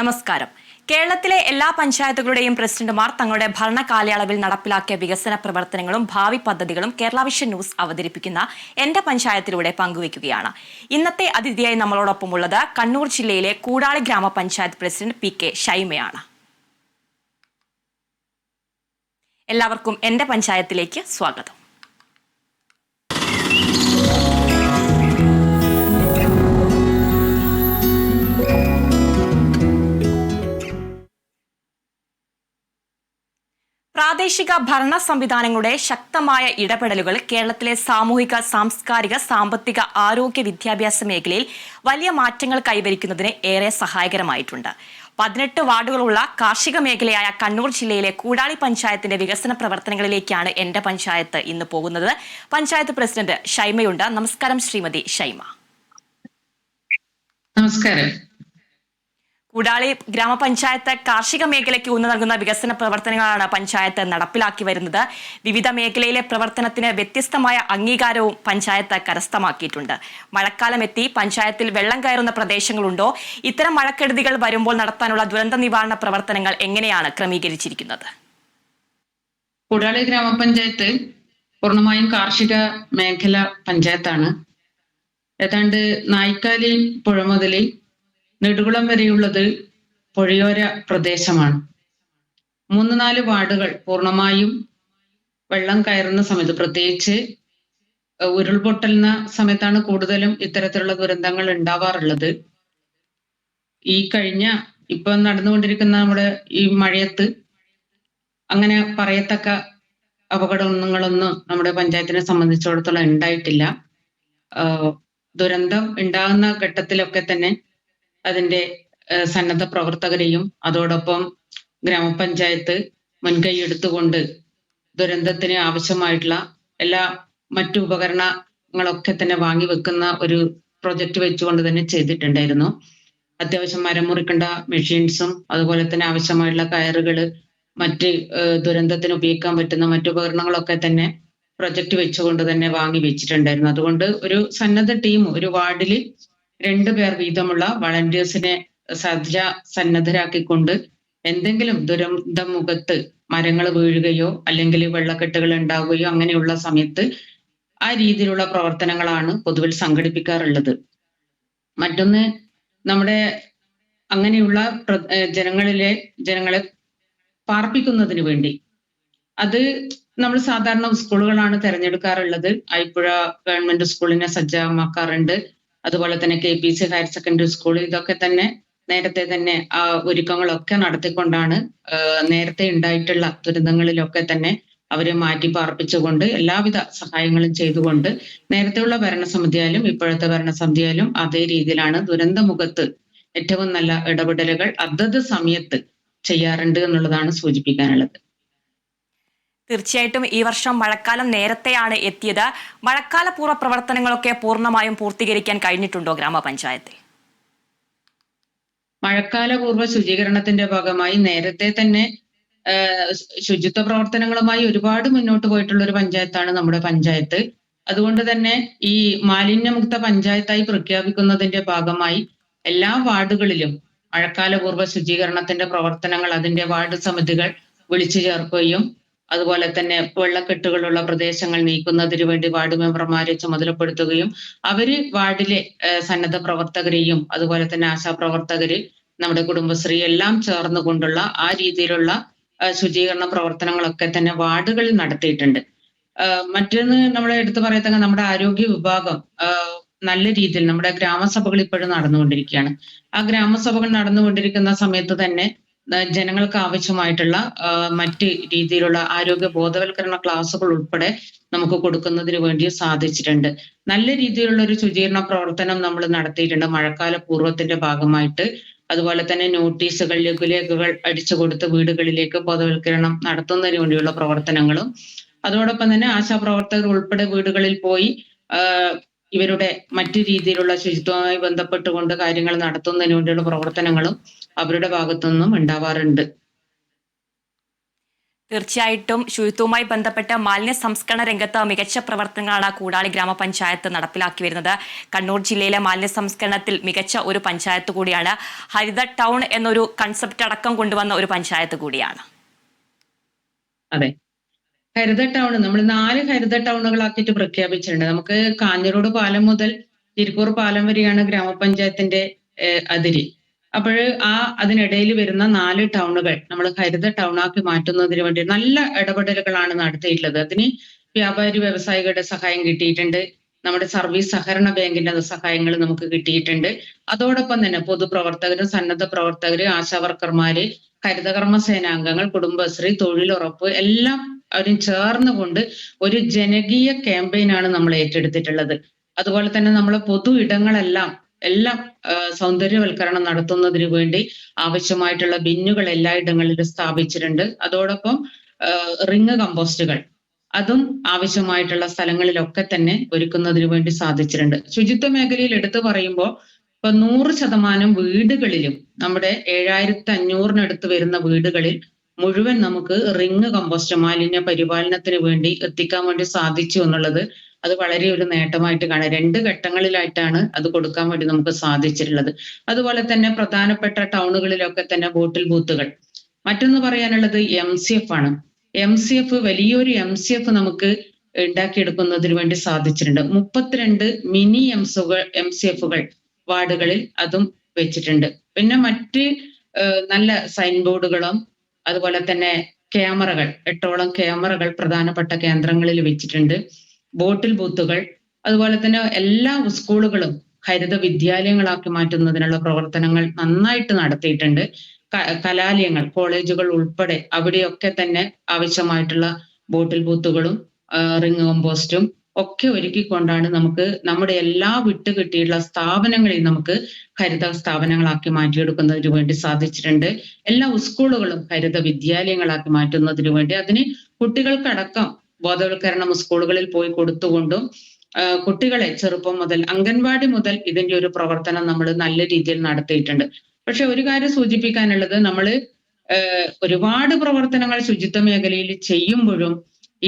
നമസ്കാരം. കേരളത്തിലെ എല്ലാ പഞ്ചായത്തുകളുടെയും പ്രസിഡന്റുമാർ തങ്ങളുടെ ഭരണ കാലയളവിൽ നടപ്പിലാക്കിയ വികസന പ്രവർത്തനങ്ങളും ഭാവി പദ്ധതികളും കേരള വിഷൻ ന്യൂസ് അവതരിപ്പിക്കുന്ന എന്റെ പഞ്ചായത്തിലൂടെ പങ്കുവയ്ക്കുകയാണ്. ഇന്നത്തെ അതിഥിയായി നമ്മളോടൊപ്പമുള്ളത് കണ്ണൂർ ജില്ലയിലെ കൂടാളി ഗ്രാമപഞ്ചായത്ത് പ്രസിഡന്റ് പി കെ ഷൈമയാണ്. എല്ലാവർക്കും എന്റെ പഞ്ചായത്തിലേക്ക് സ്വാഗതം. പ്രാദേശിക ഭരണ സംവിധാനങ്ങളുടെ ശക്തമായ ഇടപെടലുകൾ കേരളത്തിലെ സാമൂഹിക, സാംസ്കാരിക, സാമ്പത്തിക, ആരോഗ്യ, വിദ്യാഭ്യാസ മേഖലയിൽ വലിയ മാറ്റങ്ങൾ കൈവരിക്കുന്നതിന് ഏറെ സഹായകരമായിട്ടുണ്ട്. 18 വാർഡുകളുള്ള കാർഷിക മേഖലയായ കണ്ണൂർ ജില്ലയിലെ കൂടാളി പഞ്ചായത്തിന്റെ വികസന പ്രവർത്തനങ്ങളിലേക്കാണ് എന്റെ പഞ്ചായത്ത് ഇന്ന് പോകുന്നത്. പഞ്ചായത്ത് പ്രസിഡന്റ് ഷൈമയുണ്ട്. നമസ്കാരം ശ്രീമതി ഷൈമ. നമസ്കാരം. കൂടാളി ഗ്രാമപഞ്ചായത്ത് കാർഷിക മേഖലയ്ക്ക് ഊന്നു നൽകുന്ന വികസന പ്രവർത്തനങ്ങളാണ് പഞ്ചായത്ത് നടപ്പിലാക്കി വരുന്നത്. വിവിധ മേഖലയിലെ പ്രവർത്തനത്തിന് വ്യത്യസ്തമായ അംഗീകാരവും പഞ്ചായത്ത് കരസ്ഥമാക്കിയിട്ടുണ്ട്. മഴക്കാലം എത്തി, പഞ്ചായത്തിൽ വെള്ളം കയറുന്ന പ്രദേശങ്ങളുണ്ടോ? ഇത്തരം മഴക്കെടുതികൾ വരുമ്പോൾ നടത്താനുള്ള ദുരന്ത നിവാരണ പ്രവർത്തനങ്ങൾ എങ്ങനെയാണ് ക്രമീകരിച്ചിരിക്കുന്നത്? കൂടാളി ഗ്രാമപഞ്ചായത്ത് പൂർണ്ണമായും കാർഷിക മേഖല പഞ്ചായത്താണ്. ഏതാണ്ട് നായ്ക്കാലി പുഴ മുതൽ നെടുകുളം വരെയുള്ളത് പുഴയോര പ്രദേശമാണ്. 3-4 വാർഡുകൾ പൂർണ്ണമായും വെള്ളം കയറുന്ന സമയത്ത്, പ്രത്യേകിച്ച് ഉരുൾപൊട്ടലിന സമയത്താണ് കൂടുതലും ഇത്തരത്തിലുള്ള ദുരന്തങ്ങൾ ഉണ്ടാവാറുള്ളത്. ഈ ഇപ്പൊ നടന്നുകൊണ്ടിരിക്കുന്ന നമ്മുടെ ഈ മഴയത്ത് അങ്ങനെ പറയത്തക്ക അപകടങ്ങളൊന്നും നമ്മുടെ പഞ്ചായത്തിനെ സംബന്ധിച്ചിടത്തോളം ഉണ്ടായിട്ടില്ല. ദുരന്തം ഉണ്ടാകുന്ന ഘട്ടത്തിലൊക്കെ തന്നെ അതിന്റെ സന്നദ്ധ പ്രവർത്തകരെയും അതോടൊപ്പം ഗ്രാമപഞ്ചായത്ത് മുൻകൈ എടുത്തുകൊണ്ട് ദുരന്തത്തിന് ആവശ്യമായിട്ടുള്ള എല്ലാ മറ്റു ഉപകരണങ്ങളൊക്കെ തന്നെ വാങ്ങി വെക്കുന്ന ഒരു പ്രൊജക്ട് വെച്ചുകൊണ്ട് തന്നെ ചെയ്തിട്ടുണ്ടായിരുന്നു. അത്യാവശ്യം മരം മുറിക്കേണ്ട മെഷീൻസും അതുപോലെ തന്നെ ആവശ്യമായിട്ടുള്ള കയറുകള്, മറ്റ് ദുരന്തത്തിന് ഉപയോഗിക്കാൻ പറ്റുന്ന മറ്റു ഉപകരണങ്ങളൊക്കെ തന്നെ പ്രൊജക്ട് വെച്ചുകൊണ്ട് തന്നെ വാങ്ങി വെച്ചിട്ടുണ്ടായിരുന്നു. അതുകൊണ്ട് ഒരു സന്നദ്ധ ടീം, ഒരു വാർഡില് 2 പേർ വീതമുള്ള വളണ്ടിയേഴ്സിനെ സന്നദ്ധരാക്കിക്കൊണ്ട് എന്തെങ്കിലും ദുരന്തമുഖത്ത് മരങ്ങൾ വീഴുകയോ അല്ലെങ്കിൽ വെള്ളക്കെട്ടുകൾ ഉണ്ടാവുകയോ അങ്ങനെയുള്ള സമയത്ത് ആ രീതിയിലുള്ള പ്രവർത്തനങ്ങളാണ് പൊതുവിൽ സംഘടിപ്പിക്കാറുള്ളത്. മറ്റൊന്ന്, നമ്മുടെ അങ്ങനെയുള്ള ജനങ്ങളെ പാർപ്പിക്കുന്നതിന് വേണ്ടി അത് നമ്മൾ സാധാരണ സ്കൂളുകളാണ് തിരഞ്ഞെടുക്കാറുള്ളത്. ആയിപ്പുഴ ഗവൺമെന്റ് സ്കൂളിനെ സജ്ജമാക്കാറുണ്ട്. അതുപോലെ തന്നെ KPC ഹയർ സെക്കൻഡറി സ്കൂൾ, ഇതൊക്കെ തന്നെ നേരത്തെ തന്നെ ആ ഒരുക്കങ്ങളൊക്കെ നടത്തിക്കൊണ്ടാണ് നേരത്തെ ഉണ്ടായിട്ടുള്ള ദുരന്തങ്ങളിലൊക്കെ തന്നെ അവരെ മാറ്റി പാർപ്പിച്ചുകൊണ്ട് എല്ലാവിധ സഹായങ്ങളും ചെയ്തുകൊണ്ട് നേരത്തെയുള്ള ഭരണസമിതിയായാലും ഇപ്പോഴത്തെ ഭരണസമിതിയായാലും അതേ രീതിയിലാണ് ദുരന്തമുഖത്ത് ഏറ്റവും നല്ല ഇടപെടലുകൾ അതത് സമയത്ത് ചെയ്യാറുണ്ട് എന്നുള്ളതാണ് സൂചിപ്പിക്കാനുള്ളത്. തീർച്ചയായിട്ടും ഈ വർഷം മഴക്കാലം നേരത്തെയാണ് എത്തിയത്. മഴക്കാലപൂർവ്വ പ്രവർത്തനങ്ങളൊക്കെ പൂർണ്ണമായും പൂർത്തീകരിക്കാൻ കഴിഞ്ഞിട്ടുണ്ടോ ഗ്രാമപഞ്ചായത്തിൽ? മഴക്കാലപൂർവ്വ ശുചീകരണത്തിന്റെ ഭാഗമായി നേരത്തെ തന്നെ ശുചിത്വ പ്രവർത്തനങ്ങളുമായി ഒരുപാട് മുന്നോട്ട് പോയിട്ടുള്ള ഒരു പഞ്ചായത്താണ് നമ്മുടെ പഞ്ചായത്ത്. അതുകൊണ്ട് തന്നെ ഈ മാലിന്യമുക്ത പഞ്ചായത്തായി പ്രഖ്യാപിക്കുന്നതിന്റെ ഭാഗമായി എല്ലാ വാർഡുകളിലും മഴക്കാലപൂർവ്വ ശുചീകരണത്തിന്റെ പ്രവർത്തനങ്ങൾ അതിന്റെ വാർഡ് സമിതികൾ വിളിച്ചു ചേർക്കുകയും അതുപോലെ തന്നെ വെള്ളക്കെട്ടുകളുള്ള പ്രദേശങ്ങൾ നീക്കുന്നതിന് വേണ്ടി വാർഡ് മെമ്പർമാരെ ചുമതലപ്പെടുത്തുകയും അവര് വാർഡിലെ സന്നദ്ധ പ്രവർത്തകരെയും അതുപോലെ തന്നെ ആശാപ്രവർത്തകര്, നമ്മുടെ കുടുംബശ്രീ എല്ലാം ചേർന്നുകൊണ്ടുള്ള ആ രീതിയിലുള്ള ശുചീകരണ പ്രവർത്തനങ്ങളൊക്കെ തന്നെ വാർഡുകളിൽ നടത്തിയിട്ടുണ്ട്. മറ്റൊന്ന് നമ്മൾ എടുത്തു പറയത്തക്ക നമ്മുടെ ആരോഗ്യ വിഭാഗം നല്ല രീതിയിൽ നമ്മുടെ ഗ്രാമസഭകൾ ഇപ്പോഴും നടന്നുകൊണ്ടിരിക്കുകയാണ്. ആ ഗ്രാമസഭകൾ നടന്നുകൊണ്ടിരിക്കുന്ന സമയത്ത് തന്നെ ജനങ്ങൾക്ക് ആവശ്യമായിട്ടുള്ള മറ്റ് രീതിയിലുള്ള ആരോഗ്യ ബോധവൽക്കരണ ക്ലാസുകൾ ഉൾപ്പെടെ നമുക്ക് കൊടുക്കുന്നതിന് വേണ്ടി സാധിച്ചിട്ടുണ്ട്. നല്ല രീതിയിലുള്ള ഒരു ശുചീകരണ പ്രവർത്തനം നമ്മൾ നടത്തിയിട്ടുണ്ട് മഴക്കാല പൂർവ്വത്തിന്റെ ഭാഗമായിട്ട്. അതുപോലെ തന്നെ നോട്ടീസുകൾ, ലഘുലേഖകൾ അടിച്ചു കൊടുത്ത് വീടുകളിലേക്ക് ബോധവൽക്കരണം നടത്തുന്നതിന് വേണ്ടിയുള്ള പ്രവർത്തനങ്ങളും അതോടൊപ്പം തന്നെ ആശാപ്രവർത്തകർ ഉൾപ്പെടെ വീടുകളിൽ പോയി ഇവരുടെ മറ്റു രീതിയിലുള്ള ശുചിത്വവുമായി ബന്ധപ്പെട്ടുകൊണ്ട് കാര്യങ്ങൾ നടത്തുന്നതിന് വേണ്ടിയുള്ള പ്രവർത്തനങ്ങളും അവരുടെ ഭാഗത്തു നിന്നും ഉണ്ടാവാറുണ്ട്. തീർച്ചയായിട്ടും ശുചിത്വവുമായി ബന്ധപ്പെട്ട് മാലിന്യ സംസ്കരണ രംഗത്ത് മികച്ച പ്രവർത്തനങ്ങളാണ് കൂടാളി ഗ്രാമപഞ്ചായത്ത് നടപ്പിലാക്കി വരുന്നത്. കണ്ണൂർ ജില്ലയിലെ മാലിന്യ സംസ്കരണത്തിൽ മികച്ച ഒരു പഞ്ചായത്ത് കൂടിയാണ്. ഹരിത ടൗൺ എന്നൊരു കൺസെപ്റ്റ് അടക്കം കൊണ്ടുവന്ന ഒരു പഞ്ചായത്ത് കൂടിയാണ്. അതെ, ഹരിത ടൗൺ നമ്മൾ 4 ഹരിത ടൗണുകളാക്കിയിട്ട് പ്രഖ്യാപിച്ചിട്ടുണ്ട്. നമുക്ക് കാഞ്ഞിരോട് പാലം മുതൽ തിരുക്കൂർ പാലം വരെയാണ് ഗ്രാമപഞ്ചായത്തിന്റെ അതിരി. അപ്പോൾ അതിനിടയിൽ വരുന്ന 4 ടൗണുകൾ നമ്മൾ ഹരിത ടൗണാക്കി മാറ്റുന്നതിന് വേണ്ടി നല്ല ഇടപെടലുകളാണ് നടത്തിയിട്ടുള്ളത്. അതിന് വ്യാപാരി വ്യവസായികളുടെ സഹായം കിട്ടിയിട്ടുണ്ട്. നമ്മുടെ സർവീസ് സഹകരണ ബാങ്കിന്റെ സഹായങ്ങൾ നമുക്ക് കിട്ടിയിട്ടുണ്ട്. അതോടൊപ്പം തന്നെ പൊതുപ്രവർത്തകരും സന്നദ്ധ പ്രവർത്തകര്, ആശാവർക്കർമാര്, ഹരിതകർമ്മ സേനാംഗങ്ങൾ, കുടുംബശ്രീ, തൊഴിലുറപ്പ് എല്ലാം അവരും ചേർന്നുകൊണ്ട് ഒരു ജനകീയ ക്യാമ്പയിനാണ് നമ്മൾ ഏറ്റെടുത്തിട്ടുള്ളത്. അതുപോലെ തന്നെ നമ്മളെ പൊതു ഇടങ്ങളെല്ലാം സൗന്ദര്യവൽക്കരണം നടത്തുന്നതിന് വേണ്ടി ആവശ്യമായിട്ടുള്ള ബിന്നുകൾ എല്ലായിടങ്ങളിലും സ്ഥാപിച്ചിട്ടുണ്ട്. അതോടൊപ്പം റിങ് കമ്പോസ്റ്റുകൾ അതും ആവശ്യമായിട്ടുള്ള സ്ഥലങ്ങളിലൊക്കെ തന്നെ ഒരുക്കുന്നതിന് വേണ്ടി സാധിച്ചിട്ടുണ്ട്. ശുചിത്വ മേഖലയിൽ എടുത്തു പറയുമ്പോൾ ഇപ്പൊ 100% വീടുകളിലും നമ്മുടെ 7500-നടുത്ത് വരുന്ന വീടുകളിൽ മുഴുവൻ നമുക്ക് റിങ് കമ്പോസ്റ്റ് മാലിന്യ പരിപാലനത്തിന് വേണ്ടി എത്തിക്കാൻ വേണ്ടി സാധിച്ചു എന്നുള്ളത് അത് വളരെ ഒരു നേട്ടമായിട്ട് കാണാം. 2 ഘട്ടങ്ങളിലായിട്ടാണ് അത് കൊടുക്കാൻ വേണ്ടി നമുക്ക് സാധിച്ചിട്ടുള്ളത്. അതുപോലെ തന്നെ പ്രധാനപ്പെട്ട ടൗണുകളിലൊക്കെ തന്നെ ബോട്ടിൽ ബൂത്തുകൾ. മറ്റൊന്ന് പറയാനുള്ളത് MCF ആണ്. വലിയൊരു MCF നമുക്ക് ഉണ്ടാക്കിയെടുക്കുന്നതിന് വേണ്ടി സാധിച്ചിട്ടുണ്ട്. 32 മിനി MCFകൾ വാർഡുകളിൽ അതും വെച്ചിട്ടുണ്ട്. പിന്നെ മറ്റ് നല്ല സൈൻ ബോർഡുകളും അതുപോലെ തന്നെ ക്യാമറകൾ 8ഓളം ക്യാമറകൾ പ്രധാനപ്പെട്ട കേന്ദ്രങ്ങളിൽ വെച്ചിട്ടുണ്ട്. ബോട്ടിൽ ബൂത്തുകൾ, അതുപോലെ തന്നെ എല്ലാ സ്കൂളുകളും ഹരിത വിദ്യാലയങ്ങളാക്കി മാറ്റുന്നതിനുള്ള പ്രവർത്തനങ്ങൾ നന്നായിട്ട് നടത്തിയിട്ടുണ്ട്. കലാലയങ്ങൾ, കോളേജുകൾ ഉൾപ്പെടെ അവിടെയൊക്കെ തന്നെ ആവശ്യമായിട്ടുള്ള ബോട്ടിൽ ബൂത്തുകളും റിങ് കമ്പോസ്റ്റും ഒക്കെ ഒരുക്കിക്കൊണ്ടാണ് നമുക്ക് നമ്മുടെ എല്ലാ വിട്ടുകിട്ടിയുള്ള സ്ഥാപനങ്ങളെയും നമുക്ക് ഹരിത സ്ഥാപനങ്ങളാക്കി മാറ്റിയെടുക്കുന്നതിന് വേണ്ടി സാധിച്ചിട്ടുണ്ട്. എല്ലാ സ്കൂളുകളും ഹരിത വിദ്യാലയങ്ങളാക്കി മാറ്റുന്നതിന് വേണ്ടി അതിന് കുട്ടികൾക്കടക്കം ബോധവൽക്കരണം സ്കൂളുകളിൽ പോയി കൊടുത്തുകൊണ്ടും കുട്ടികളെ ചെറുപ്പം മുതൽ അംഗൻവാടി മുതൽ ഇതിന്റെ ഒരു പ്രവർത്തനം നമ്മൾ നല്ല രീതിയിൽ നടത്തിയിട്ടുണ്ട്. പക്ഷെ ഒരു കാര്യം സൂചിപ്പിക്കാനുള്ളത്, നമ്മൾ ഒരുപാട് പ്രവർത്തനങ്ങൾ ശുചിത്വ മേഖലയിൽ ചെയ്യുമ്പോഴും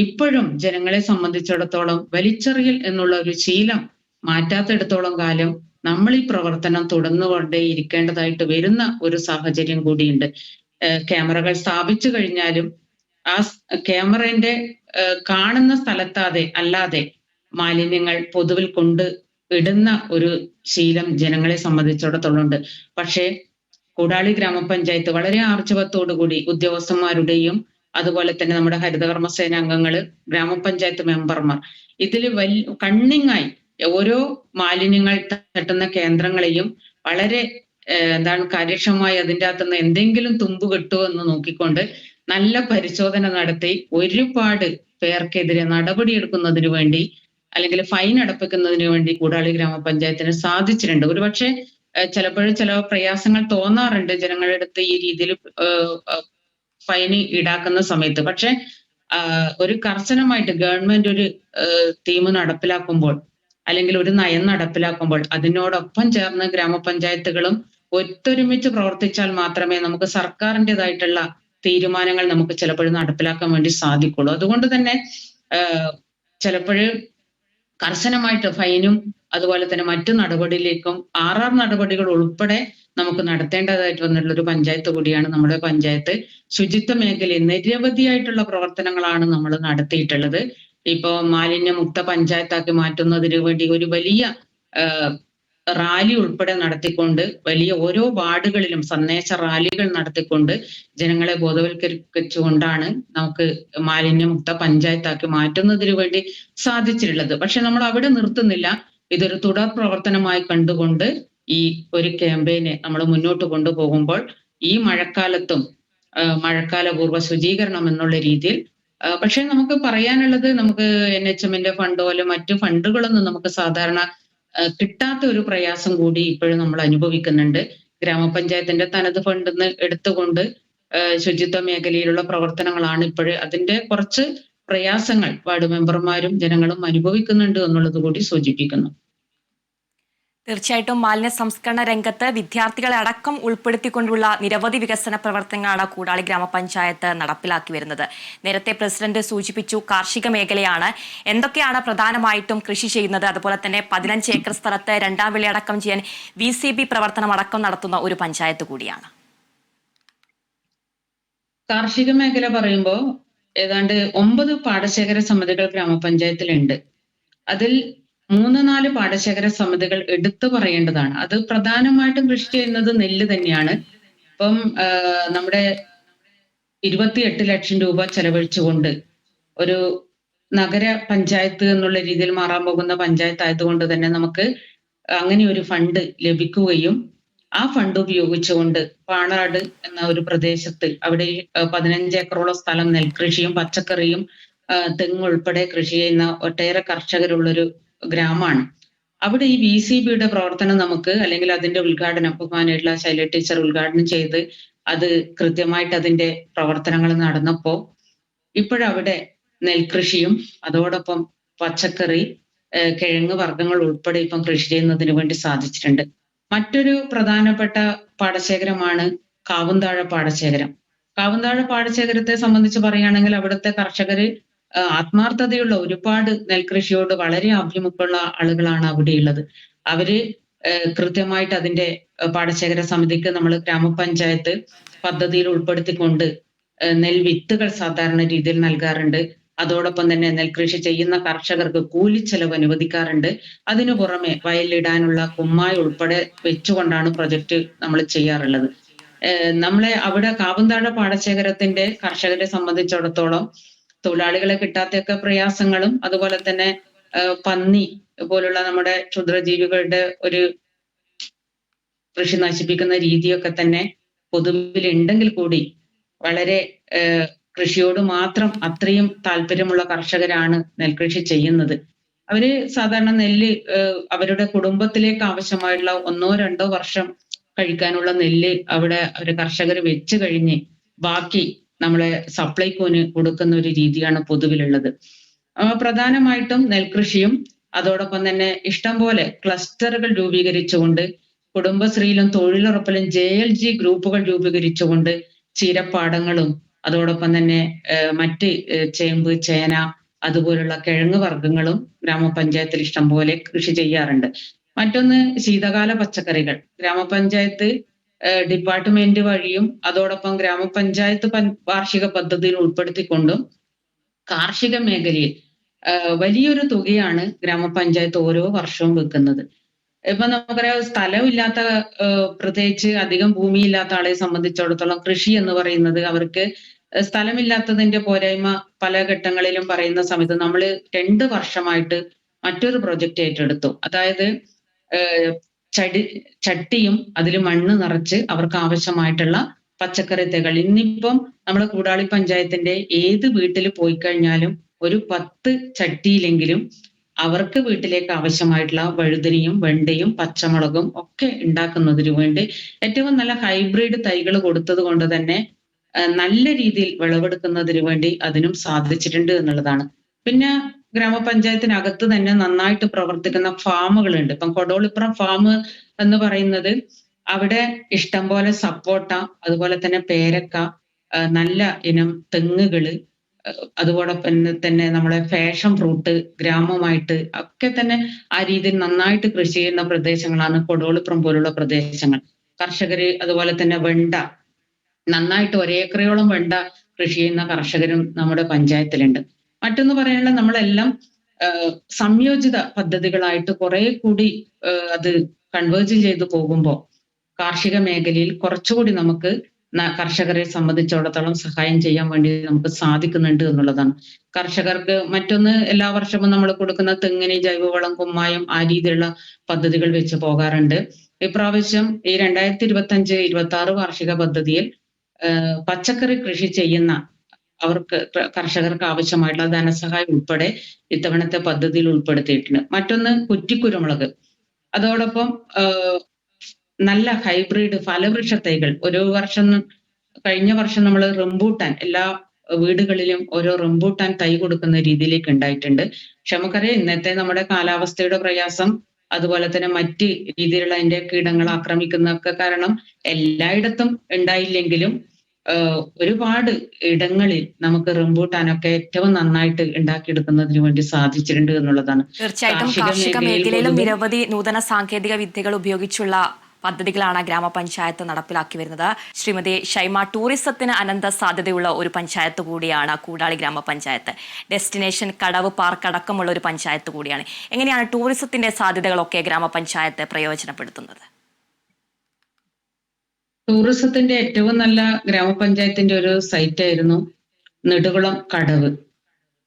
ഇപ്പോഴും ജനങ്ങളെ സംബന്ധിച്ചിടത്തോളം വലിച്ചെറിയൽ എന്നുള്ള ഒരു ശീലം മാറ്റാത്തിടത്തോളം കാലം നമ്മൾ ഈ പ്രവർത്തനം തുടർന്നുകൊണ്ടേ ഇരിക്കേണ്ടതായിട്ട് വരുന്ന ഒരു സാഹചര്യം കൂടിയുണ്ട്. ക്യാമറകൾ സ്ഥാപിച്ചു കഴിഞ്ഞാലും ആ ക്യാമറന്റെ കാണുന്ന സ്ഥലത്താതെ അല്ലാതെ മാലിന്യങ്ങൾ പൊതുവിൽ കൊണ്ട് ഇടുന്ന ഒരു ശീലം ജനങ്ങളെ സംബന്ധിച്ചിടത്തോളം ഉണ്ട്. പക്ഷേ കൂടാളി ഗ്രാമപഞ്ചായത്ത് വളരെ ആർജവത്തോടുകൂടി ഉദ്യോഗസ്ഥന്മാരുടെയും അതുപോലെ തന്നെ നമ്മുടെ ഹരിതകർമ്മ സേനാംഗങ്ങള്, ഗ്രാമപഞ്ചായത്ത് മെമ്പർമാർ ഇതിൽ കണ്ണിങ്ങായി ഓരോ മാലിന്യങ്ങൾ തട്ടുന്ന കേന്ദ്രങ്ങളെയും വളരെ കാര്യക്ഷമമായി അതിൻ്റെ അകത്തുനിന്ന് എന്തെങ്കിലും തുമ്പ് കിട്ടുമോ എന്ന് നോക്കിക്കൊണ്ട് നല്ല പരിശോധന നടത്തി ഒരുപാട് പേർക്കെതിരെ നടപടിയെടുക്കുന്നതിന് വേണ്ടി അല്ലെങ്കിൽ ഫൈൻ അടപ്പിക്കുന്നതിന് വേണ്ടി കൂടാളി ഗ്രാമപഞ്ചായത്തിന് സാധിച്ചിട്ടുണ്ട്. ഒരുപക്ഷെ ചിലപ്പോഴും ചില പ്രയാസങ്ങൾ തോന്നാറുണ്ട് ജനങ്ങളുടെ അടുത്ത് ഈ രീതിയിൽ ഫൈന് ഈടാക്കുന്ന സമയത്ത്. പക്ഷെ ഒരു കർശനമായിട്ട് ഗവൺമെന്റ് ഒരു തീം നടപ്പിലാക്കുമ്പോൾ അല്ലെങ്കിൽ ഒരു നയം നടപ്പിലാക്കുമ്പോൾ അതിനോടൊപ്പം ചേർന്ന് ഗ്രാമപഞ്ചായത്തുകളും ഒത്തൊരുമിച്ച് പ്രവർത്തിച്ചാൽ മാത്രമേ നമുക്ക് സർക്കാരിൻ്റെതായിട്ടുള്ള തീരുമാനങ്ങൾ നമുക്ക് ചിലപ്പോഴും നടപ്പിലാക്കാൻ വേണ്ടി സാധിക്കുള്ളൂ. അതുകൊണ്ട് തന്നെ ചിലപ്പോഴ് കർശനമായിട്ട് ഫൈനും അതുപോലെ തന്നെ മറ്റു നടപടിയിലേക്കും RR നടപടികൾ ഉൾപ്പെടെ നമുക്ക് നടത്തേണ്ടതായിട്ട് വന്നിട്ടുള്ള ഒരു പഞ്ചായത്ത് കൂടിയാണ് നമ്മുടെ പഞ്ചായത്ത്. ശുചിത്വ മേഖലയിൽ നിരവധിയായിട്ടുള്ള പ്രവർത്തനങ്ങളാണ് നമ്മൾ നടത്തിയിട്ടുള്ളത്. ഇപ്പോ മാലിന്യമുക്ത പഞ്ചായത്താക്കി മാറ്റുന്നതിന് വേണ്ടി ഒരു വലിയ റാലി ഉൾപ്പെടെ നടത്തിക്കൊണ്ട് വലിയ ഓരോ വാർഡുകളിലും സന്ദേശ റാലികൾ നടത്തിക്കൊണ്ട് ജനങ്ങളെ ബോധവൽക്കരിച്ചുകൊണ്ടാണ് നമുക്ക് മാലിന്യമുക്ത പഞ്ചായത്താക്കി മാറ്റുന്നതിന് വേണ്ടി സാധിച്ചിട്ടുള്ളത്. പക്ഷെ നമ്മൾ അവിടെ നിർത്തുന്നില്ല. ഇതൊരു തുടർ പ്രവർത്തനമായി കണ്ടുകൊണ്ട് ഈ ഒരു ക്യാമ്പയിനെ നമ്മൾ മുന്നോട്ട് കൊണ്ടുപോകുമ്പോൾ ഈ മഴക്കാലത്തും മഴക്കാലപൂർവ്വ ശുചീകരണം എന്നുള്ള രീതിയിൽ പക്ഷെ നമുക്ക് പറയാനുള്ളത്, നമുക്ക് NHMന്റെ ഫണ്ടോ അല്ലെ മറ്റു ഫണ്ടുകളൊന്നും നമുക്ക് സാധാരണ കിട്ടാത്ത ഒരു പ്രയാസം കൂടി ഇപ്പോഴും നമ്മൾ അനുഭവിക്കുന്നുണ്ട്. ഗ്രാമപഞ്ചായത്തിന്റെ തനത് ഫണ്ടിൽ നിന്ന് എടുത്തുകൊണ്ട് ശുചിത്വ മേഖലയിലുള്ള പ്രവർത്തനങ്ങളാണ് ഇപ്പോഴും അതിന്റെ കുറച്ച് പ്രയാസങ്ങൾ വാർഡ് മെമ്പർമാരും ജനങ്ങളും അനുഭവിക്കുന്നുണ്ട് എന്നുള്ളത് കൂടി സൂചിപ്പിക്കുന്നു. തീർച്ചയായിട്ടും മാലിന്യ സംസ്കരണ രംഗത്ത് വിദ്യാർത്ഥികളെ അടക്കം ഉൾപ്പെടുത്തിക്കൊണ്ടുള്ള നിരവധി വികസന പ്രവർത്തനങ്ങളാണ് കൂടാളി ഗ്രാമപഞ്ചായത്ത് നടപ്പിലാക്കി വരുന്നത്. നേരത്തെ പ്രസിഡന്റ് സൂചിപ്പിച്ചു, കാർഷിക മേഖലയാണ്. എന്തൊക്കെയാണ് പ്രധാനമായിട്ടും കൃഷി ചെയ്യുന്നത്? അതുപോലെ തന്നെ 15 ഏക്കർ സ്ഥലത്ത് രണ്ടാം വിള അടക്കം ചെയ്യാൻ VCB പ്രവർത്തനം അടക്കം നടത്തുന്ന ഒരു പഞ്ചായത്ത് കൂടിയാണ്. കാർഷിക മേഖല പറയുമ്പോൾ ഏതാണ്ട് 9 പാടശേഖര സമിതികൾ ഗ്രാമപഞ്ചായത്തിലുണ്ട്. അതിൽ 3-4 പാടശേഖര സമിതികൾ എടുത്തു പറയേണ്ടതാണ്. അത് പ്രധാനമായിട്ടും കൃഷി ചെയ്യുന്നത് നെല്ല് തന്നെയാണ്. ഇപ്പം നമ്മുടെ 28 ലക്ഷം രൂപ ചെലവഴിച്ചുകൊണ്ട് ഒരു നഗര പഞ്ചായത്ത് എന്നുള്ള രീതിയിൽ മാറാൻ പോകുന്ന പഞ്ചായത്ത് ആയതുകൊണ്ട് തന്നെ നമുക്ക് അങ്ങനെ ഒരു ഫണ്ട് ലഭിക്കുകയും ആ ഫണ്ട് ഉപയോഗിച്ചുകൊണ്ട് പാണാട് എന്ന ഒരു പ്രദേശത്ത് അവിടെ 15 ഏക്കറോളം സ്ഥലം നെൽകൃഷിയും പച്ചക്കറിയും തെങ്ങ് ഉൾപ്പെടെ കൃഷി ചെയ്യുന്ന ഒട്ടേറെ കർഷകരുള്ളൊരു ഗ്രാമമാണ്. അവിടെ ഈ VCBയുടെ പ്രവർത്തനം നമുക്ക്, അല്ലെങ്കിൽ അതിന്റെ ഉദ്ഘാടനം ബഹുമാനായിട്ടുള്ള ശൈല ടീച്ചർ ഉദ്ഘാടനം ചെയ്ത് അത് കൃത്യമായിട്ട് അതിന്റെ പ്രവർത്തനങ്ങൾ നടന്നപ്പോ ഇപ്പോഴവിടെ നെൽകൃഷിയും അതോടൊപ്പം പച്ചക്കറി, കിഴങ്ങ് വർഗ്ഗങ്ങൾ ഉൾപ്പെടെ ഇപ്പം കൃഷി ചെയ്യുന്നതിന് വേണ്ടി സാധിച്ചിട്ടുണ്ട്. മറ്റൊരു പ്രധാനപ്പെട്ട പാടശേഖരമാണ് കാവുംതാഴ പാടശേഖരം. കാവുംതാഴ പാടശേഖരത്തെ സംബന്ധിച്ച് പറയുകയാണെങ്കിൽ അവിടുത്തെ കർഷകര് ആത്മാർത്ഥതയുള്ള ഒരുപാട് നെൽകൃഷിയോട് വളരെ ആഭിമുഖ്യമുള്ള ആളുകളാണ് അവിടെയുള്ളത്. അവര് കൃത്യമായിട്ട് അതിന്റെ പാടശേഖര സമിതിക്ക് നമ്മൾ ഗ്രാമപഞ്ചായത്ത് പദ്ധതിയിൽ ഉൾപ്പെടുത്തിക്കൊണ്ട് നെൽവിത്തുകൾ സാധാരണ രീതിയിൽ നൽകാറുണ്ട്. അതോടൊപ്പം തന്നെ നെൽകൃഷി ചെയ്യുന്ന കർഷകർക്ക് കൂലിച്ചെലവ് അനുവദിക്കാറുണ്ട്. അതിനു പുറമെ വയലിടാനുള്ള കുമ്മായി ഉൾപ്പെടെ വെച്ചുകൊണ്ടാണ് പ്രൊജക്ട് നമ്മൾ ചെയ്യാറുള്ളത്. നമ്മളെ അവിടെ കാവുംതാഴ പാടശേഖരത്തിന്റെ കർഷകരെ സംബന്ധിച്ചിടത്തോളം തൊഴിലാളികളെ കിട്ടാത്തൊക്കെ പ്രയാസങ്ങളും അതുപോലെ തന്നെ പന്നി പോലുള്ള നമ്മുടെ ക്ഷുദ്രജീവികളുടെ ഒരു കൃഷി നശിപ്പിക്കുന്ന രീതിയൊക്കെ തന്നെ പൊതുവിൽ ഉണ്ടെങ്കിൽ കൂടി വളരെ കൃഷിയോട് മാത്രം അത്രയും താല്പര്യമുള്ള കർഷകരാണ് നെൽകൃഷി ചെയ്യുന്നത്. അവര് സാധാരണ നെല്ല് അവരുടെ കുടുംബത്തിലേക്ക് ആവശ്യമായിട്ടുള്ള 1-2 വർഷം കഴിക്കാനുള്ള നെല്ല് അവിടെ അവര് കർഷകർ വെച്ച് കഴിഞ്ഞ് ബാക്കി നമ്മളെ സപ്ലൈകോന് കൊടുക്കുന്ന ഒരു രീതിയാണ് പൊതുവിലുള്ളത്. പ്രധാനമായിട്ടും നെൽകൃഷിയും അതോടൊപ്പം തന്നെ ഇഷ്ടം പോലെ ക്ലസ്റ്ററുകൾ രൂപീകരിച്ചുകൊണ്ട് കുടുംബശ്രീയിലും തൊഴിലുറപ്പിലും JLG ഗ്രൂപ്പുകൾ രൂപീകരിച്ചുകൊണ്ട് ചീരപ്പാടങ്ങളും അതോടൊപ്പം തന്നെ മറ്റ് ചേമ്പ്, ചേന അതുപോലുള്ള കിഴങ്ങ് വർഗ്ഗങ്ങളും ഗ്രാമപഞ്ചായത്തിൽ ഇഷ്ടം പോലെ കൃഷി ചെയ്യാറുണ്ട്. മറ്റൊന്ന് ശീതകാല പച്ചക്കറികൾ. ഗ്രാമപഞ്ചായത്ത് ഡിപ്പാർട്ട്മെന്റ് വഴിയും അതോടൊപ്പം ഗ്രാമപഞ്ചായത്ത് വാർഷിക പദ്ധതിയിൽ ഉൾപ്പെടുത്തിക്കൊണ്ടും കാർഷിക മേഖലയിൽ വലിയൊരു തുകയാണ് ഗ്രാമപഞ്ചായത്ത് ഓരോ വർഷവും വെക്കുന്നത്. ഇപ്പൊ നമുക്കറിയാം, സ്ഥലമില്ലാത്ത പ്രത്യേകിച്ച് അധികം ഭൂമിയില്ലാത്ത ആളെ സംബന്ധിച്ചിടത്തോളം കൃഷി എന്ന് പറയുന്നത് അവർക്ക് സ്ഥലമില്ലാത്തതിന്റെ പോരായ്മ പല ഘട്ടങ്ങളിലും പറയുന്ന സമയത്ത് നമ്മൾ 2 വർഷമായിട്ട് മറ്റൊരു പ്രൊജക്റ്റ് ഏറ്റെടുത്തു. അതായത് ചട്ടിയും അതിൽ മണ്ണ് നിറച്ച് അവർക്ക് ആവശ്യമായിട്ടുള്ള പച്ചക്കറി തൈകൾ. ഇന്നിപ്പം നമ്മുടെ കൂടാളി പഞ്ചായത്തിന്റെ ഏത് വീട്ടിൽ പോയി കഴിഞ്ഞാലും ഒരു 10 ചട്ടിയിലെങ്കിലും അവർക്ക് വീട്ടിലേക്ക് ആവശ്യമായിട്ടുള്ള വഴുതനയും വെണ്ടയും പച്ചമുളകും ഒക്കെ ഉണ്ടാക്കുന്നതിന് വേണ്ടി ഏറ്റവും നല്ല ഹൈബ്രിഡ് തൈകൾ കൊടുത്തത് കൊണ്ട് തന്നെ നല്ല രീതിയിൽ വിളവെടുക്കുന്നതിന് വേണ്ടി അതിനും സാധിച്ചിട്ടുണ്ട് എന്നുള്ളതാണ്. പിന്നെ ഗ്രാമപഞ്ചായത്തിനകത്ത് തന്നെ നന്നായിട്ട് പ്രവർത്തിക്കുന്ന ഫാമുകളുണ്ട്. ഇപ്പം കൊടോളിപ്പുറം ഫാം എന്ന് പറയുന്നത് അവിടെ ഇഷ്ടം പോലെ സപ്പോട്ട, അതുപോലെ തന്നെ പേരക്ക, നല്ല ഇനം തെങ്ങുകള്, അതുപോലൊപ്പം തന്നെ നമ്മളെ ഫാഷൻ ഫ്രൂട്ട് ഗ്രാമമായിട്ട് ഒക്കെ തന്നെ ആ രീതിയിൽ നന്നായിട്ട് കൃഷി ചെയ്യുന്ന പ്രദേശങ്ങളാണ് കൊടോളിപ്പുറം പോലുള്ള പ്രദേശങ്ങൾ. കർഷകര് അതുപോലെ തന്നെ വെണ്ട നന്നായിട്ട് 1 ഏക്കറയോളം വെണ്ട കൃഷി ചെയ്യുന്ന കർഷകരും നമ്മുടെ പഞ്ചായത്തിലുണ്ട്. മറ്റൊന്ന് പറയാനുള്ള, നമ്മളെല്ലാം സംയോജിത പദ്ധതികളായിട്ട് കുറെ കൂടി അത് കൺവേർജ് ചെയ്ത് പോകുമ്പോൾ കാർഷിക മേഖലയിൽ കുറച്ചുകൂടി നമുക്ക് കർഷകരെ സംബന്ധിച്ചിടത്തോളം സഹായം ചെയ്യാൻ വേണ്ടി നമുക്ക് സാധിക്കുന്നുണ്ട് എന്നുള്ളതാണ്. കർഷകർക്ക് മറ്റൊന്ന്, എല്ലാ വർഷവും നമ്മൾ കൊടുക്കുന്ന തെങ്ങിന് ജൈവവളം, കുമ്മായം, ആ രീതിയിലുള്ള പദ്ധതികൾ വെച്ച് പോകാറുണ്ട്. ഇപ്രാവശ്യം ഈ 2025-26 വാർഷിക പദ്ധതിയിൽ പച്ചക്കറി കൃഷി ചെയ്യുന്ന അവർക്ക് കർഷകർക്ക് ആവശ്യമായിട്ടുള്ള ധനസഹായം ഉൾപ്പെടെ ഇത്തവണത്തെ പദ്ധതിയിൽ ഉൾപ്പെടുത്തിയിട്ടുണ്ട്. മറ്റൊന്ന് കുറ്റിക്കുരുമുളക്, അതോടൊപ്പം നല്ല ഹൈബ്രിഡ് ഫലവൃക്ഷ തൈകൾ. ഒരു വർഷം, കഴിഞ്ഞ വർഷം നമ്മൾ റംബൂട്ടാൻ എല്ലാ വീടുകളിലും ഓരോ റംബൂട്ടാൻ തൈ കൊടുക്കുന്ന രീതിയിലേക്ക് ഉണ്ടായിട്ടുണ്ട്. പക്ഷെ നമുക്കറിയാം, ഇന്നത്തെ നമ്മുടെ കാലാവസ്ഥയുടെ പ്രയാസം അതുപോലെ തന്നെ മറ്റ് രീതിയിലുള്ള അതിന്റെ കീടങ്ങൾ ആക്രമിക്കുന്നതൊക്കെ കാരണം എല്ലായിടത്തും ഉണ്ടായില്ലെങ്കിലും ഒരുപാട് ഇടങ്ങളിൽ നമുക്ക് റംബൂട്ടാനൊക്കെ ഏറ്റവും നന്നായിട്ട് ഉണ്ടാക്കിയെടുക്കുന്നതിന് വേണ്ടി സാധിച്ചിട്ടുണ്ട് എന്നുള്ളതാണ്. തീർച്ചയായിട്ടും കാർഷിക മേഖലയിലും നിരവധി നൂതന സാങ്കേതിക വിദ്യകൾ ഉപയോഗിച്ചുള്ള പദ്ധതികളാണ് ഗ്രാമപഞ്ചായത്ത് നടപ്പിലാക്കി വരുന്നത്. ശ്രീമതി ഷൈമ, ടൂറിസത്തിന് അനന്ത സാധ്യതയുള്ള ഒരു പഞ്ചായത്ത് കൂടിയാണ് കൂടാളി ഗ്രാമപഞ്ചായത്ത്. ഡെസ്റ്റിനേഷൻ, കടവ്, പാർക്ക് അടക്കമുള്ള ഒരു പഞ്ചായത്ത് കൂടിയാണ്. എങ്ങനെയാണ് ടൂറിസത്തിന്റെ സാധ്യതകളൊക്കെ ഗ്രാമപഞ്ചായത്ത് പ്രയോജനപ്പെടുത്തുന്നത്? ടൂറിസത്തിന്റെ ഏറ്റവും നല്ല ഗ്രാമപഞ്ചായത്തിന്റെ ഒരു സൈറ്റ് ആയിരുന്നു നെടുകുളം കടവ്.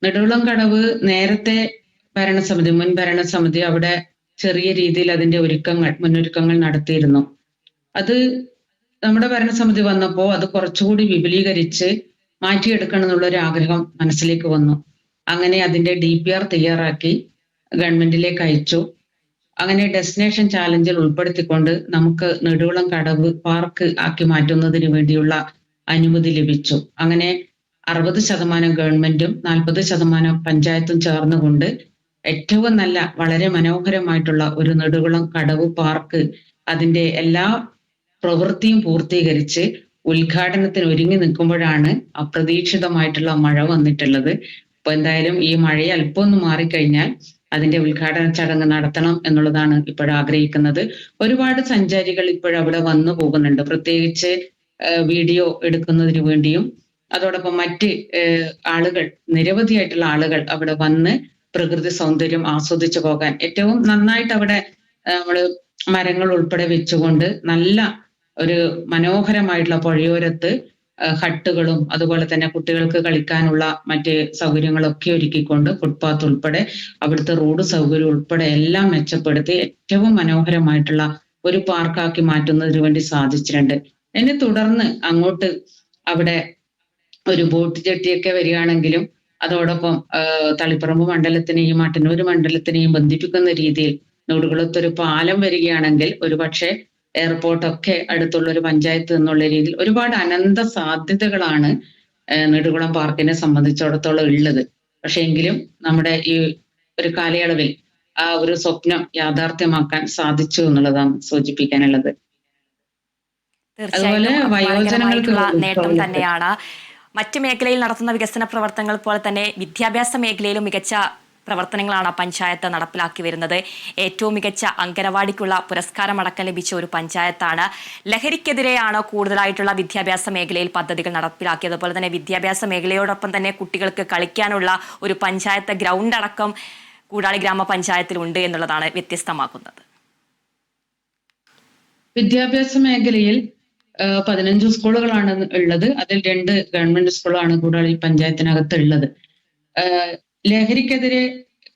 നെടുകുളം കടവ് നേരത്തെ മുൻ ഭരണസമിതി അവിടെ ചെറിയ രീതിയിൽ അതിന്റെ മുന്നൊരുക്കങ്ങൾ നടത്തിയിരുന്നു. അത് നമ്മുടെ ഭരണസമിതി വന്നപ്പോൾ അത് കുറച്ചുകൂടി വിപുലീകരിച്ച് മാറ്റിയെടുക്കണം എന്നുള്ളൊരു ആഗ്രഹം മനസ്സിലേക്ക് വന്നു. അങ്ങനെ അതിന്റെ DPR തയ്യാറാക്കി ഗവൺമെന്റിലേക്ക് അയച്ചു. അങ്ങനെ ഡെസ്റ്റിനേഷൻ ചാലഞ്ചിൽ ഉൾപ്പെടുത്തിക്കൊണ്ട് നമുക്ക് നെടുകുളം കടവ് പാർക്ക് ആക്കി മാറ്റുന്നതിന് വേണ്ടിയുള്ള അനുമതി ലഭിച്ചു. അങ്ങനെ 60% ഗവൺമെന്റും 40% പഞ്ചായത്തും ചേർന്നുകൊണ്ട് ഏറ്റവും നല്ല വളരെ മനോഹരമായിട്ടുള്ള ഒരു നെടുകുളം കടവ് പാർക്ക് അതിന്റെ എല്ലാ പ്രവൃത്തിയും പൂർത്തീകരിച്ച് ഉദ്ഘാടനത്തിന് ഒരുങ്ങി നിൽക്കുമ്പോഴാണ് അപ്രതീക്ഷിതമായിട്ടുള്ള മഴ വന്നിട്ടുള്ളത്. അപ്പൊ എന്തായാലും ഈ മഴയെ അല്പം ഒന്ന് മാറിക്കഴിഞ്ഞാൽ അതിന്റെ ഉദ്ഘാടന ചടങ്ങ് നടത്തണം എന്നുള്ളതാണ് ഇപ്പോഴാഗ്രഹിക്കുന്നത്. ഒരുപാട് സഞ്ചാരികൾ ഇപ്പോഴവിടെ വന്നു പോകുന്നുണ്ട്, പ്രത്യേകിച്ച് വീഡിയോ എടുക്കുന്നതിന് വേണ്ടിയും. അതോടൊപ്പം മറ്റ് ആളുകൾ, നിരവധിയായിട്ടുള്ള ആളുകൾ അവിടെ വന്ന് പ്രകൃതി സൗന്ദര്യം ആസ്വദിച്ചു പോകാൻ ഏറ്റവും നന്നായിട്ട് അവിടെ നമ്മള് മരങ്ങൾ ഉൾപ്പെടെ വെച്ചുകൊണ്ട് നല്ല ഒരു മനോഹരമായിട്ടുള്ള പുഴയോരത്ത് ഹട്ടുകളും അതുപോലെ തന്നെ കുട്ടികൾക്ക് കളിക്കാനുള്ള മറ്റ് സൗകര്യങ്ങളൊക്കെ ഒരുക്കിക്കൊണ്ട് ഫുട്പാത്ത് ഉൾപ്പെടെ അവിടുത്തെ റോഡ് സൗകര്യം ഉൾപ്പെടെ എല്ലാം മെച്ചപ്പെടുത്തി ഏറ്റവും മനോഹരമായിട്ടുള്ള ഒരു പാർക്കാക്കി മാറ്റുന്നതിന് വേണ്ടി സാധിച്ചിട്ടുണ്ട്. ഇതിനെ തുടർന്ന് അങ്ങോട്ട് അവിടെ ഒരു ബോട്ട് ജെട്ടിയൊക്കെ വരികയാണെങ്കിലും അതോടൊപ്പം തളിപ്പറമ്പ് മണ്ഡലത്തിനെയും മട്ടന്നൂർ മണ്ഡലത്തിനെയും ബന്ധിപ്പിക്കുന്ന രീതിയിൽ നെടുകുളത്തൊരു പാലം വരികയാണെങ്കിൽ ഒരുപക്ഷെ എയർപോർട്ടൊക്കെ അടുത്തുള്ള ഒരു പഞ്ചായത്ത് എന്നുള്ള രീതിയിൽ ഒരുപാട് അനന്ത സാധ്യതകളാണ് നെടുകുളം പാർക്കിനെ സംബന്ധിച്ചിടത്തോളം ഉള്ളത്. പക്ഷെ എങ്കിലും നമ്മുടെ ഈ ഒരു കാലയളവിൽ ആ ഒരു സ്വപ്നം യാഥാർത്ഥ്യമാക്കാൻ സാധിച്ചു എന്നുള്ളതാണ് സൂചിപ്പിക്കാനുള്ളത്. അതുപോലെ വയോജനങ്ങൾക്ക് നേട്ടം തന്നെയാണ്. മറ്റ് മേഖലയിൽ നടത്തുന്ന വികസന പ്രവർത്തനങ്ങൾ പോലെ തന്നെ വിദ്യാഭ്യാസ മേഖലയിലും മികച്ച പ്രവർത്തനങ്ങളാണ് പഞ്ചായത്ത് നടപ്പിലാക്കി വരുന്നത്. ഏറ്റവും മികച്ച അംഗനവാടിക്കുള്ള പുരസ്കാരമടക്കം ലഭിച്ച ഒരു പഞ്ചായത്താണ്. ലഹരിക്കെതിരെയാണ് കൂടുതലായിട്ടുള്ള വിദ്യാഭ്യാസ മേഖലയിൽ പദ്ധതികൾ നടപ്പിലാക്കിയത്. അതുപോലെ തന്നെ വിദ്യാഭ്യാസ മേഖലയോടൊപ്പം തന്നെ കുട്ടികൾക്ക് കളിക്കാനുള്ള ഒരു പഞ്ചായത്ത് ഗ്രൗണ്ട് അടക്കം കൂടാളി ഗ്രാമപഞ്ചായത്തിലുണ്ട് എന്നുള്ളതാണ് വ്യത്യസ്തമാക്കുന്നത്. വിദ്യാഭ്യാസ മേഖലയിൽ 15 സ്കൂളുകളാണ് ഉള്ളത്. അതിൽ 2 ഗവൺമെന്റ് സ്കൂളാണ് കൂടാളി പഞ്ചായത്തിനകത്ത് ഉള്ളത്. ലഹരിക്കെതിരെ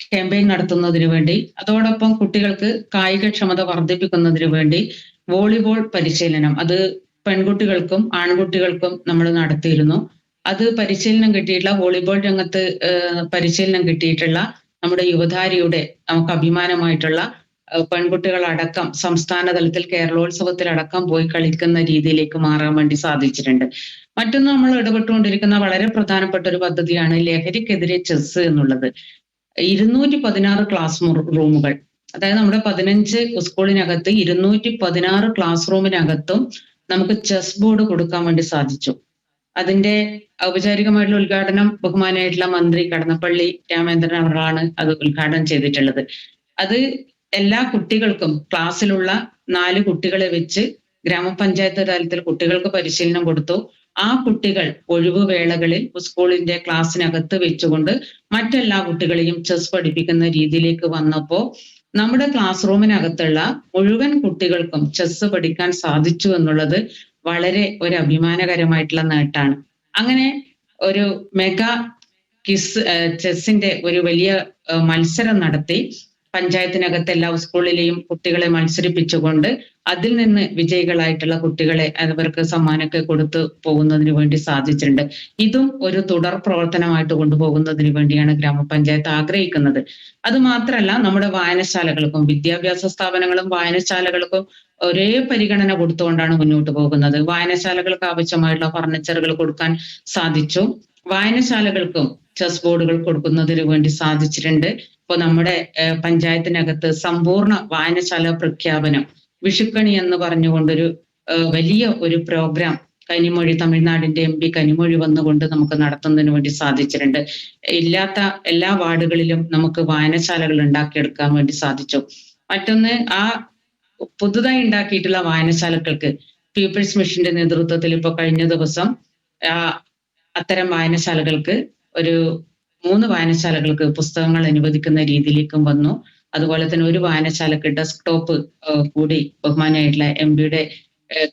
ക്യാമ്പയിൻ നടത്തുന്നതിന് വേണ്ടി അതോടൊപ്പം കുട്ടികൾക്ക് കായികക്ഷമത വർദ്ധിപ്പിക്കുന്നതിന് വേണ്ടി വോളിബോൾ പരിശീലനം അത് പെൺകുട്ടികൾക്കും ആൺകുട്ടികൾക്കും നമ്മൾ നടത്തിയിരുന്നു. അത് പരിശീലനം കിട്ടിയിട്ടുള്ള വോളിബോൾ രംഗത്ത് പരിശീലനം കിട്ടിയിട്ടുള്ള നമ്മുടെ യുവധാരിയുടെ നമുക്ക് അഭിമാനമായിട്ടുള്ള പെൺകുട്ടികളടക്കം സംസ്ഥാന തലത്തിൽ കേരളോത്സവത്തിലടക്കം പോയി കളിക്കുന്ന രീതിയിലേക്ക് മാറാൻ വേണ്ടി സാധിച്ചിട്ടുണ്ട്. മറ്റൊന്ന് നമ്മൾ ഇടപെട്ടുകൊണ്ടിരിക്കുന്ന വളരെ പ്രധാനപ്പെട്ട ഒരു പദ്ധതിയാണ് ലഹരിക്കെതിരെ ചെസ് എന്നുള്ളത്. 216 ക്ലാസ് റൂമുകൾ, അതായത് നമ്മുടെ 15 സ്കൂളിനകത്ത് 216 ക്ലാസ് റൂമിനകത്തും നമുക്ക് ചെസ് ബോർഡ് കൊടുക്കാൻ വേണ്ടി സാധിച്ചു. അതിന്റെ ഔപചാരികമായിട്ടുള്ള ഉദ്ഘാടനം ബഹുമാനായിട്ടുള്ള മന്ത്രി കടന്നപ്പള്ളി രാമേന്ദ്രൻ അവരാണ് അത് ഉദ്ഘാടനം ചെയ്തിട്ടുള്ളത്. അത് എല്ലാ കുട്ടികൾക്കും ക്ലാസ്സിലുള്ള 4 കുട്ടികളെ വെച്ച് ഗ്രാമപഞ്ചായത്ത് തലത്തിൽ കുട്ടികൾക്ക് പരിശീലനം കൊടുത്തു. ആ കുട്ടികൾ ഒഴിവുവേളകളിൽ സ്കൂളിന്റെ ക്ലാസ്സിനകത്ത് വെച്ചുകൊണ്ട് മറ്റെല്ലാ കുട്ടികളെയും ചെസ് പഠിപ്പിക്കുന്ന രീതിയിലേക്ക് വന്നപ്പോൾ നമ്മുടെ ക്ലാസ് റൂമിനകത്തുള്ള മുഴുവൻ കുട്ടികൾക്കും ചെസ് പഠിക്കാൻ സാധിച്ചു എന്നുള്ളത് വളരെ ഒരു അഭിമാനകരമായിട്ടുള്ള നേട്ടമാണ്. അങ്ങനെ ഒരു മെഗാ ചെസ്സിന്റെ ഒരു വലിയ മത്സരം നടത്തി പഞ്ചായത്തിനകത്ത് എല്ലാ സ്കൂളിലെയും കുട്ടികളെ മത്സരിപ്പിച്ചുകൊണ്ട് അതിൽ നിന്ന് വിജയികളായിട്ടുള്ള കുട്ടികളെ അവർക്ക് സമ്മാനമൊക്കെ കൊടുത്തു പോകുന്നതിന് വേണ്ടി സാധിച്ചിട്ടുണ്ട്. ഇതും ഒരു തുടർ പ്രവർത്തനമായിട്ട് കൊണ്ടുപോകുന്നതിന് വേണ്ടിയാണ് ഗ്രാമപഞ്ചായത്ത് ആഗ്രഹിക്കുന്നത്. അത് മാത്രമല്ല, നമ്മുടെ വായനശാലകൾക്കും വിദ്യാഭ്യാസ സ്ഥാപനങ്ങളും വായനശാലകൾക്കും ഒരേ പരിഗണന കൊടുത്തുകൊണ്ടാണ് മുന്നോട്ട് പോകുന്നത്. വായനശാലകൾക്ക് ആവശ്യമായിട്ടുള്ള ഫർണിച്ചറുകൾ കൊടുക്കാൻ സാധിച്ചു. വായനശാലകൾക്കും ചെസ് ബോർഡുകൾ കൊടുക്കുന്നതിന് വേണ്ടി സാധിച്ചിട്ടുണ്ട്. ഇപ്പൊ നമ്മുടെ പഞ്ചായത്തിനകത്ത് സമ്പൂർണ്ണ വായനശാല പ്രഖ്യാപനം വിഷുക്കണി എന്ന് പറഞ്ഞുകൊണ്ടൊരു വലിയ ഒരു പ്രോഗ്രാം കനിമൊഴി, തമിഴ്നാടിന്റെ MP കനിമൊഴി വന്നുകൊണ്ട് നമുക്ക് നടത്തുന്നതിന് വേണ്ടി സാധിച്ചിട്ടുണ്ട്. ഇല്ലാത്ത എല്ലാ വാർഡുകളിലും നമുക്ക് വായനശാലകൾ ഉണ്ടാക്കിയെടുക്കാൻ വേണ്ടി സാധിച്ചു. മറ്റൊന്ന്, ആ പുതുതായി ഉണ്ടാക്കിയിട്ടുള്ള വായനശാലകൾക്ക് പീപ്പിൾസ് മിഷന്റെ നേതൃത്വത്തിൽ ഇപ്പൊ കഴിഞ്ഞ ദിവസം അത്തരം വായനശാലകൾക്ക് ഒരു 3 വായനശാലകൾക്ക് പുസ്തകങ്ങൾ അനുവദിക്കുന്ന രീതിയിലേക്കും വന്നു. അതുപോലെ തന്നെ ഒരു വായനശാലക്ക് ഡെസ്ക്ടോപ്പ് കൂടി ബഹുമാനായിട്ടുള്ള MP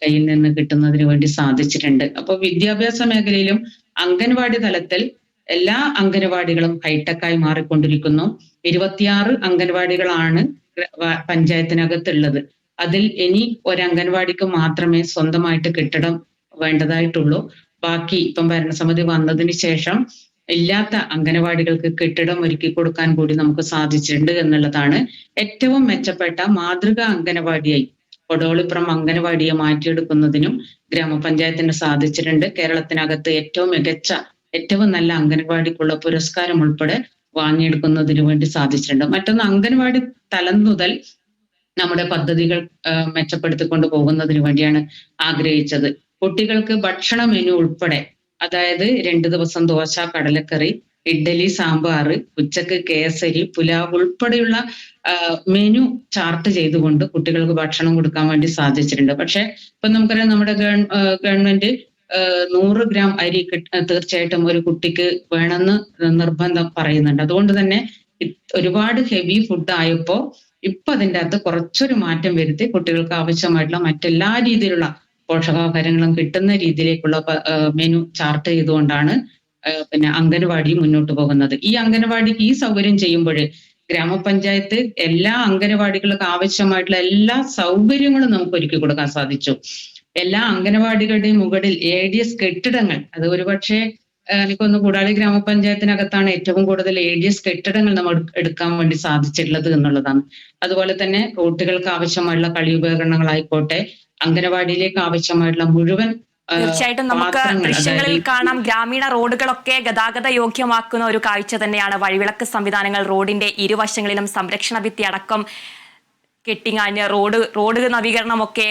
കയ്യിൽ നിന്ന് കിട്ടുന്നതിന് വേണ്ടി സാധിച്ചിട്ടുണ്ട്. അപ്പോൾ വിദ്യാഭ്യാസ മേഖലയിലും അംഗൻവാടി തലത്തിൽ എല്ലാ അംഗനവാടികളും ഹൈടെക്കായി മാറിക്കൊണ്ടിരിക്കുന്നു. 26 അംഗൻവാടികളാണ് പഞ്ചായത്തിനകത്തുള്ളത്. അതിൽ ഇനി ഒരു അംഗൻവാടിക്ക് മാത്രമേ സ്വന്തമായിട്ട് കെട്ടിടം വേണ്ടതായിട്ടുള്ളൂ. ബാക്കി ഇപ്പം ഭരണസമിതി വന്നതിന് ശേഷം ഇല്ലാത്ത അംഗനവാടികൾക്ക് കെട്ടിടം ഒരുക്കി കൊടുക്കാൻ കൂടി നമുക്ക് സാധിച്ചിട്ടുണ്ട് എന്നുള്ളതാണ് ഏറ്റവും മെച്ചപ്പെട്ട മാതൃകാ അംഗനവാടിയായി കൊടോളിപ്പുറം അംഗനവാടിയെ മാറ്റിയെടുക്കുന്നതിനും ഗ്രാമപഞ്ചായത്തിന് സാധിച്ചിട്ടുണ്ട്. കേരളത്തിനകത്ത് ഏറ്റവും മികച്ച, ഏറ്റവും നല്ല അംഗനവാടിക്കുള്ള പുരസ്കാരം ഉൾപ്പെടെ വാങ്ങിയെടുക്കുന്നതിന് വേണ്ടി സാധിച്ചിട്ടുണ്ട്. മറ്റൊന്ന്, അംഗനവാടി തലം മുതൽ നമ്മുടെ പദ്ധതികൾ മെച്ചപ്പെടുത്തിക്കൊണ്ട് പോകുന്നതിന് വേണ്ടിയാണ് ആഗ്രഹിച്ചത്. കുട്ടികൾക്ക് ഭക്ഷണ മെനു ഉൾപ്പെടെ, അതായത് 2 ദിവസം ദോശ, കടലക്കറി, ഇഡ്ഡലി, സാമ്പാർ, ഉച്ചക്ക് കേസരി, പുലാവ് ഉൾപ്പെടെയുള്ള മെനു ചാർട്ട് ചെയ്തുകൊണ്ട് കുട്ടികൾക്ക് ഭക്ഷണം കൊടുക്കാൻ വേണ്ടി സാധിച്ചിട്ടുണ്ട്. പക്ഷെ ഇപ്പൊ നമുക്കറിയാം, നമ്മുടെ ഗവൺമെന്റ് 100 ഗ്രാം അരി തീർച്ചയായിട്ടും ഒരു കുട്ടിക്ക് വേണമെന്ന് നിർബന്ധം പറയുന്നുണ്ട്. അതുകൊണ്ട് തന്നെ ഒരുപാട് ഹെവി ഫുഡ് ആയപ്പോ ഇപ്പൊ അതിൻ്റെ അകത്ത് കുറച്ചൊരു മാറ്റം വരുത്തി കുട്ടികൾക്ക് ആവശ്യമായിട്ടുള്ള മറ്റെല്ലാ രീതിയിലുള്ള പോഷകാഹാരങ്ങളും കിട്ടുന്ന രീതിയിലേക്കുള്ള മെനു ചാർട്ട് ചെയ്തുകൊണ്ടാണ് പിന്നെ അംഗനവാടി മുന്നോട്ട് പോകുന്നത്. ഈ അംഗനവാടിക്ക് ഈ സൗകര്യം ചെയ്യുമ്പോൾ ഗ്രാമപഞ്ചായത്ത് എല്ലാ അംഗനവാടികൾക്ക് ആവശ്യമായിട്ടുള്ള എല്ലാ സൗകര്യങ്ങളും നമുക്ക് ഒരുക്കി കൊടുക്കാൻ സാധിച്ചു. എല്ലാ അംഗനവാടികളുടെയും മുകളിൽ ADS കെട്ടിടങ്ങൾ, അത് ഒരുപക്ഷെ എനിക്കൊന്ന് കൂടാളി ഗ്രാമപഞ്ചായത്തിനകത്താണ് ഏറ്റവും കൂടുതൽ ADS കെട്ടിടങ്ങൾ നമ്മൾ എടുക്കാൻ വേണ്ടി സാധിച്ചിട്ടുള്ളത് എന്നുള്ളതാണ്. അതുപോലെ തന്നെ കുട്ടികൾക്ക് ആവശ്യമായുള്ള കളി ഉപകരണങ്ങളായിക്കോട്ടെ, അംഗനവാടിയിലേക്ക് ആവശ്യമായിട്ടുള്ള മുഴുവൻ തീർച്ചയായിട്ടും നമുക്ക് ദൃശ്യങ്ങളിൽ കാണാം. ഗ്രാമീണ റോഡുകളൊക്കെ ഗതാഗത യോഗ്യമാക്കുന്ന ഒരു കാഴ്ച തന്നെയാണ്. വഴിവിളക്ക് സംവിധാനങ്ങൾ, റോഡിന്റെ ഇരുവശങ്ങളിലും സംരക്ഷണ ഭിത്തി അടക്കം കെട്ടിങ്ങാഞ്ഞ് റോഡ് നവീകരണമൊക്കെ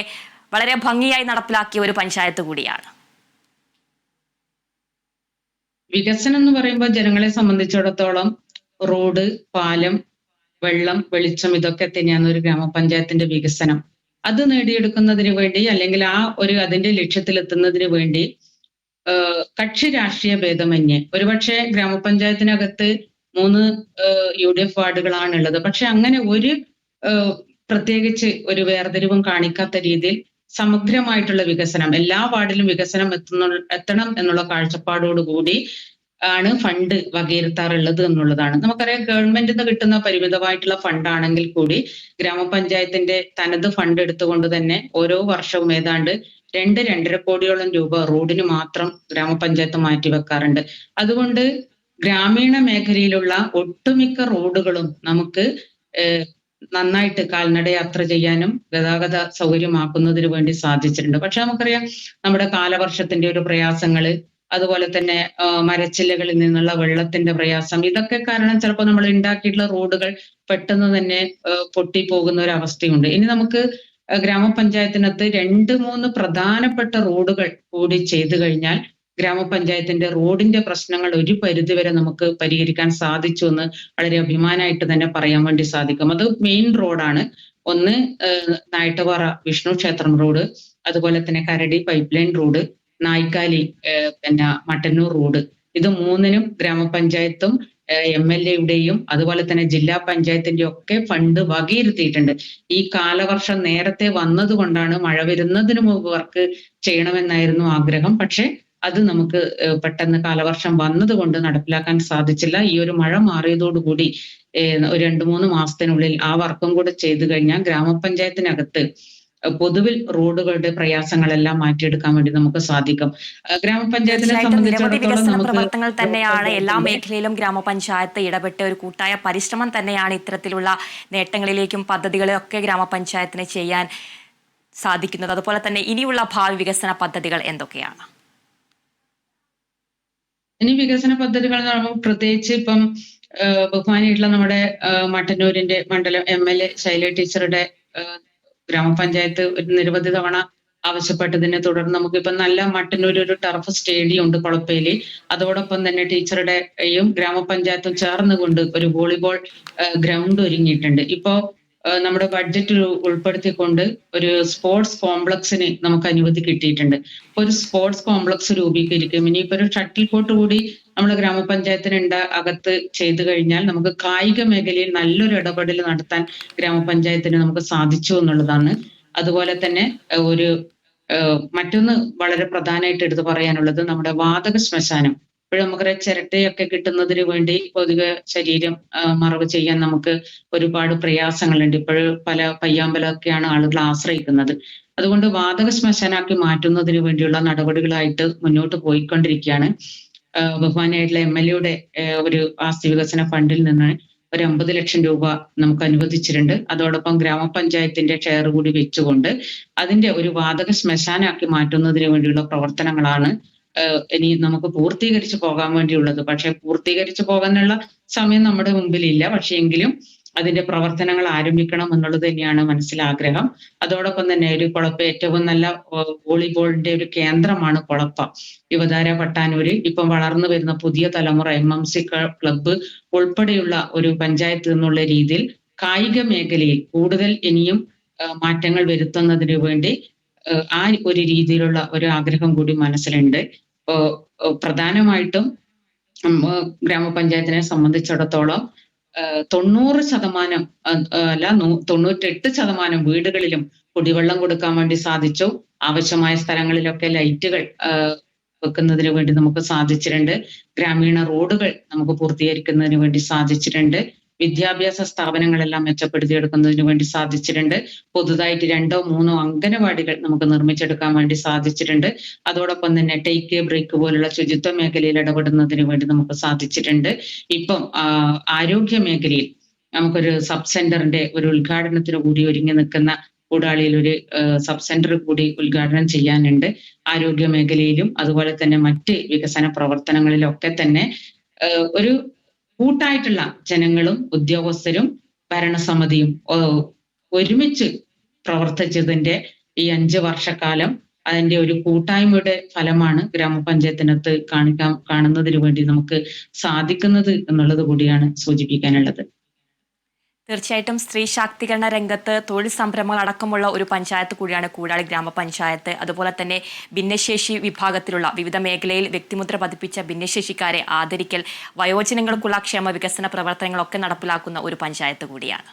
വളരെ ഭംഗിയായി നടപ്പിലാക്കിയ ഒരു പഞ്ചായത്ത് കൂടിയാണ്. വികസനം എന്ന് പറയുമ്പോൾ ജനങ്ങളെ സംബന്ധിച്ചിടത്തോളം റോഡ്, പാലം, വെള്ളം, വെളിച്ചം, ഇതൊക്കെ തന്നെയാണ് ഒരു ഗ്രാമപഞ്ചായത്തിന്റെ വികസനം. അത് നേടിയെടുക്കുന്നതിന് വേണ്ടി, അല്ലെങ്കിൽ അതിന്റെ ലക്ഷ്യത്തിലെത്തുന്നതിന് വേണ്ടി കക്ഷി രാഷ്ട്രീയ ഭേദമന്യേ, ഒരുപക്ഷെ ഗ്രാമപഞ്ചായത്തിനകത്ത് 3 UDF വാർഡുകളാണുള്ളത്. പക്ഷെ അങ്ങനെ ഒരു പ്രത്യേകിച്ച് ഒരു വേർതിരിവും കാണിക്കാത്ത രീതിയിൽ സമഗ്രമായിട്ടുള്ള വികസനം, എല്ലാ വാർഡിലും വികസനം എത്തണം എന്നുള്ള കാഴ്ചപ്പാടോടുകൂടി ആണ് ഫണ്ട് വകയിരുത്താറുള്ളത് എന്നുള്ളതാണ്. നമുക്കറിയാം, ഗവൺമെന്റിൽ നിന്ന് കിട്ടുന്ന പരിമിതമായിട്ടുള്ള ഫണ്ടാണെങ്കിൽ കൂടി ഗ്രാമപഞ്ചായത്തിന്റെ തനത് ഫണ്ട് എടുത്തുകൊണ്ട് തന്നെ ഓരോ വർഷവും ഏതാണ്ട് 2-2.5 കോടിയോളം രൂപ റോഡിന് മാത്രം ഗ്രാമപഞ്ചായത്ത് മാറ്റിവെക്കാറുണ്ട്. അതുകൊണ്ട് ഗ്രാമീണ മേഖലയിലുള്ള ഒട്ടുമിക്ക റോഡുകളും നമുക്ക് നന്നായിട്ട് കാൽനട യാത്ര ചെയ്യാനും ഗതാഗത സൗകര്യമാക്കുന്നതിന് വേണ്ടി സാധിച്ചിട്ടുണ്ട്. പക്ഷെ നമുക്കറിയാം, നമ്മുടെ കാലവർഷത്തിന്റെ ഒരു പ്രയാസങ്ങള്, അതുപോലെ തന്നെ മരച്ചില്ലകളിൽ നിന്നുള്ള വെള്ളത്തിന്റെ പ്രയാസം, ഇതൊക്കെ കാരണം ചിലപ്പോൾ നമ്മൾ ഉണ്ടാക്കിയിട്ടുള്ള റോഡുകൾ പെട്ടെന്ന് തന്നെ പൊട്ടിപ്പോകുന്ന ഒരു അവസ്ഥയുണ്ട്. ഇനി നമുക്ക് ഗ്രാമപഞ്ചായത്തിനകത്ത് 2-3 പ്രധാനപ്പെട്ട റോഡുകൾ കൂടി ചെയ്തു കഴിഞ്ഞാൽ ഗ്രാമപഞ്ചായത്തിന്റെ റോഡിന്റെ പ്രശ്നങ്ങൾ ഒരു പരിധിവരെ നമുക്ക് പരിഹരിക്കാൻ സാധിച്ചു എന്ന് വളരെ അഭിമാനമായിട്ട് തന്നെ പറയാൻ വേണ്ടി സാധിക്കും. അത് മെയിൻ റോഡാണ്. ഒന്ന് നായിട്ടപാറ വിഷ്ണു ക്ഷേത്രം റോഡ്, അതുപോലെ തന്നെ കരടി പൈപ്പ് ലൈൻ റോഡ്, നായ്ക്കാലി പിന്നെ മട്ടന്നൂർ റോഡ്. ഇത് 3നും ഗ്രാമപഞ്ചായത്തും MLA-യുടെയും അതുപോലെ തന്നെ ജില്ലാ പഞ്ചായത്തിന്റെയും ഒക്കെ ഫണ്ട് വകയിരുത്തിയിട്ടുണ്ട്. ഈ കാലവർഷം നേരത്തെ വന്നതുകൊണ്ടാണ്, മഴ വരുന്നതിന് മുമ്പ് വർക്ക് ചെയ്യണമെന്നായിരുന്നു ആഗ്രഹം. പക്ഷെ അത് നമുക്ക് പെട്ടെന്ന് കാലവർഷം വന്നതുകൊണ്ട് നടപ്പിലാക്കാൻ സാധിച്ചില്ല. ഈ ഒരു മഴ മാറിയതോടുകൂടി ഒരു 2-3 മാസത്തിനുള്ളിൽ ആ വർക്കും കൂടെ ചെയ്തു കഴിഞ്ഞാൽ ഗ്രാമപഞ്ചായത്തിനകത്ത് പൊതുവിൽ റോഡുകളുടെ പ്രയാസങ്ങളെല്ലാം മാറ്റിയെടുക്കാൻ വേണ്ടി നമുക്ക് സാധിക്കും. ഗ്രാമപഞ്ചായത്തിനെ സംബന്ധിച്ചിടത്തോളം പ്രവർത്തനങ്ങൾ തന്നെയാണ് എല്ലാ മേഖലയിലും ഗ്രാമപഞ്ചായത്ത് ഇടപെട്ട് ഒരു കൂട്ടായ പരിശ്രമം തന്നെയാണ് ഇത്തരത്തിലുള്ള നേട്ടങ്ങളിലേക്കും പദ്ധതികളൊക്കെ ഗ്രാമപഞ്ചായത്തിന് ചെയ്യാൻ സാധിക്കുന്നത്. അതുപോലെ തന്നെ ഇനിയുള്ള ഭാവി വികസന പദ്ധതികൾ എന്തൊക്കെയാണ്? ഇനി വികസന പദ്ധതികൾ എന്ന് പറയുമ്പോൾ പ്രത്യേകിച്ച് ഇപ്പം ബഹുമാനിയായിട്ടുള്ള നമ്മുടെ മട്ടന്നൂരിന്റെ മണ്ഡലം MLA ശൈല ടീച്ചറുടെ ഗ്രാമപഞ്ചായത്ത് ഒരു നിരവധി തവണ ആവശ്യപ്പെട്ടതിനെ തുടർന്ന് നമുക്കിപ്പം നല്ല മട്ടന്നൂർ ഒരു ടർഫ് സ്റ്റേഡിയം ഉണ്ട് കൊളപ്പേലി. അതോടൊപ്പം തന്നെ ടീച്ചറുടെയും ഗ്രാമപഞ്ചായത്തും ചേർന്നുകൊണ്ട് ഒരു വോളിബോൾ ഗ്രൗണ്ട് ഒരുങ്ങിയിട്ടുണ്ട്. ഇപ്പോ നമ്മുടെ ബഡ്ജറ്റ് ഉൾപ്പെടുത്തിക്കൊണ്ട് ഒരു സ്പോർട്സ് കോംപ്ലക്സിന് നമുക്ക് അനുമതി കിട്ടിയിട്ടുണ്ട്. അപ്പൊ ഒരു സ്പോർട്സ് കോംപ്ലക്സ് രൂപീകരിക്കും. ഇനിയിപ്പോ ഒരു ഷട്ടിൽ കോർട്ട് കൂടി നമ്മുടെ ഗ്രാമപഞ്ചായത്തിന് അകത്ത് ചെയ്തു കഴിഞ്ഞാൽ നമുക്ക് കായിക മേഖലയിൽ നല്ലൊരു ഇടപെടൽ നടത്താൻ ഗ്രാമപഞ്ചായത്തിന് നമുക്ക് സാധിച്ചു എന്നുള്ളതാണ്. അതുപോലെ തന്നെ ഒരു മറ്റൊന്ന് വളരെ പ്രധാനമായിട്ട് എടുത്തു പറയാനുള്ളത് നമ്മുടെ വാതക ശ്മശാനം. ഇപ്പോഴും നമുക്കറിയാം ചിരട്ടയൊക്കെ കിട്ടുന്നതിന് വേണ്ടി പൊതുവെ ശരീരം മറവ് ചെയ്യാൻ നമുക്ക് ഒരുപാട് പ്രയാസങ്ങളുണ്ട്. ഇപ്പോഴും പല പയ്യാമ്പലമൊക്കെയാണ് ആളുകൾ ആശ്രയിക്കുന്നത്. അതുകൊണ്ട് വാതക ശ്മശാനാക്കി മാറ്റുന്നതിന് വേണ്ടിയുള്ള നടപടികളായിട്ട് മുന്നോട്ട് പോയിക്കൊണ്ടിരിക്കുകയാണ്. ബഹുമാനായിട്ടുള്ള MLA ഒരു ആസ്തി വികസന ഫണ്ടിൽ നിന്ന് ഒരു 50 ലക്ഷം രൂപ നമുക്ക് അനുവദിച്ചിട്ടുണ്ട്. അതോടൊപ്പം ഗ്രാമപഞ്ചായത്തിന്റെ ഷെയർ കൂടി വെച്ചുകൊണ്ട് അതിന്റെ ഒരു വാതക ശ്മശാനാക്കി മാറ്റുന്നതിന് വേണ്ടിയുള്ള പ്രവർത്തനങ്ങളാണ് ഇനി നമുക്ക് പൂർത്തീകരിച്ചു പോകാൻ വേണ്ടിയുള്ളത്. പക്ഷെ പൂർത്തീകരിച്ചു പോകാനുള്ള സമയം നമ്മുടെ മുമ്പിലില്ല. പക്ഷെ എങ്കിലും അതിന്റെ പ്രവർത്തനങ്ങൾ ആരംഭിക്കണം എന്നുള്ളത് തന്നെയാണ് മനസ്സിലാഗ്രഹം. അതോടൊപ്പം തന്നെ ഒരു കൊളപ്പ ഏറ്റവും നല്ല വോളിബോളിന്റെ ഒരു കേന്ദ്രമാണ് കൊളപ്പ. യുവതാര പട്ടാനൂര് ഇപ്പം വളർന്നു വരുന്ന പുതിയ തലമുറ MMC ക്ലബ്ബ് ഉൾപ്പെടെയുള്ള ഒരു പഞ്ചായത്ത് എന്നുള്ള രീതിയിൽ കായിക മേഖലയിൽ കൂടുതൽ ഇനിയും മാറ്റങ്ങൾ വരുത്തുന്നതിന് വേണ്ടി ആ ഒരു രീതിയിലുള്ള ഒരു ആഗ്രഹം കൂടി മനസ്സിലുണ്ട്. പ്രധാനമായിട്ടും ഗ്രാമപഞ്ചായത്തിനെ സംബന്ധിച്ചിടത്തോളം 90% അല്ല 98% വീടുകളിലും കുടിവെള്ളം കൊടുക്കാൻ വേണ്ടി സാധിച്ചു. ആവശ്യമായ സ്ഥലങ്ങളിലൊക്കെ ലൈറ്റുകൾ വെക്കുന്നതിന് വേണ്ടി നമുക്ക് സാധിച്ചിട്ടുണ്ട്. ഗ്രാമീണ റോഡുകൾ നമുക്ക് പൂർത്തീകരിക്കുന്നതിന് വേണ്ടി സാധിച്ചിട്ടുണ്ട്. വിദ്യാഭ്യാസ സ്ഥാപനങ്ങളെല്ലാം മെച്ചപ്പെടുത്തിയെടുക്കുന്നതിന് വേണ്ടി സാധിച്ചിട്ടുണ്ട്. പുതുതായിട്ട് 2 or 3 അംഗനവാടികൾ നമുക്ക് നിർമ്മിച്ചെടുക്കാൻ വേണ്ടി സാധിച്ചിട്ടുണ്ട്. അതോടൊപ്പം തന്നെ ടേക്ക് എ ബ്രേക്ക് പോലുള്ള ശുചിത്വ മേഖലയിൽ ഇടപെടുന്നതിന് വേണ്ടി നമുക്ക് സാധിച്ചിട്ടുണ്ട്. ഇപ്പം ആരോഗ്യ മേഖലയിൽ നമുക്കൊരു സബ് സെന്ററിന്റെ ഒരു ഉദ്ഘാടനത്തിന് കൂടി ഒരുങ്ങി നിൽക്കുന്ന കൂടാളിയിൽ ഒരു സബ് സെന്റർ കൂടി ഉദ്ഘാടനം ചെയ്യാനുണ്ട്. ആരോഗ്യ മേഖലയിലും അതുപോലെ തന്നെ മറ്റ് വികസന പ്രവർത്തനങ്ങളിലൊക്കെ തന്നെ ഒരു കൂട്ടായിട്ടുള്ള ജനങ്ങളും ഉദ്യോഗസ്ഥരും ഭരണസമിതിയും ഒരുമിച്ച് പ്രവർത്തിച്ചതിന്റെ ഈ 5 വർഷക്കാലം അതിന്റെ ഒരു കൂട്ടായ്മയുടെ ഫലമാണ് ഗ്രാമപഞ്ചായത്തിനകത്ത് കാണുന്നതിന് വേണ്ടി നമുക്ക് സാധിക്കുന്നത് എന്നുള്ളത് കൂടിയാണ് സൂചിപ്പിക്കാനുള്ളത്. തീർച്ചയായിട്ടും സ്ത്രീ ശാക്തീകരണ രംഗത്ത് തൊഴിൽ സംരംഭങ്ങൾ അടക്കമുള്ള ഒരു പഞ്ചായത്ത് കൂടിയാണ് കൂടാളി ഗ്രാമപഞ്ചായത്ത്. അതുപോലെ തന്നെ ഭിന്നശേഷി വിഭാഗത്തിലുള്ള വിവിധ മേഖലയിൽ വ്യക്തിമുദ്ര പതിപ്പിച്ച ഭിന്നശേഷിക്കാരെ ആദരിക്കൽ, വയോജനങ്ങൾക്കുള്ള ക്ഷേമ വികസന പ്രവർത്തനങ്ങളൊക്കെ നടപ്പിലാക്കുന്ന ഒരു പഞ്ചായത്ത് കൂടിയാണ്.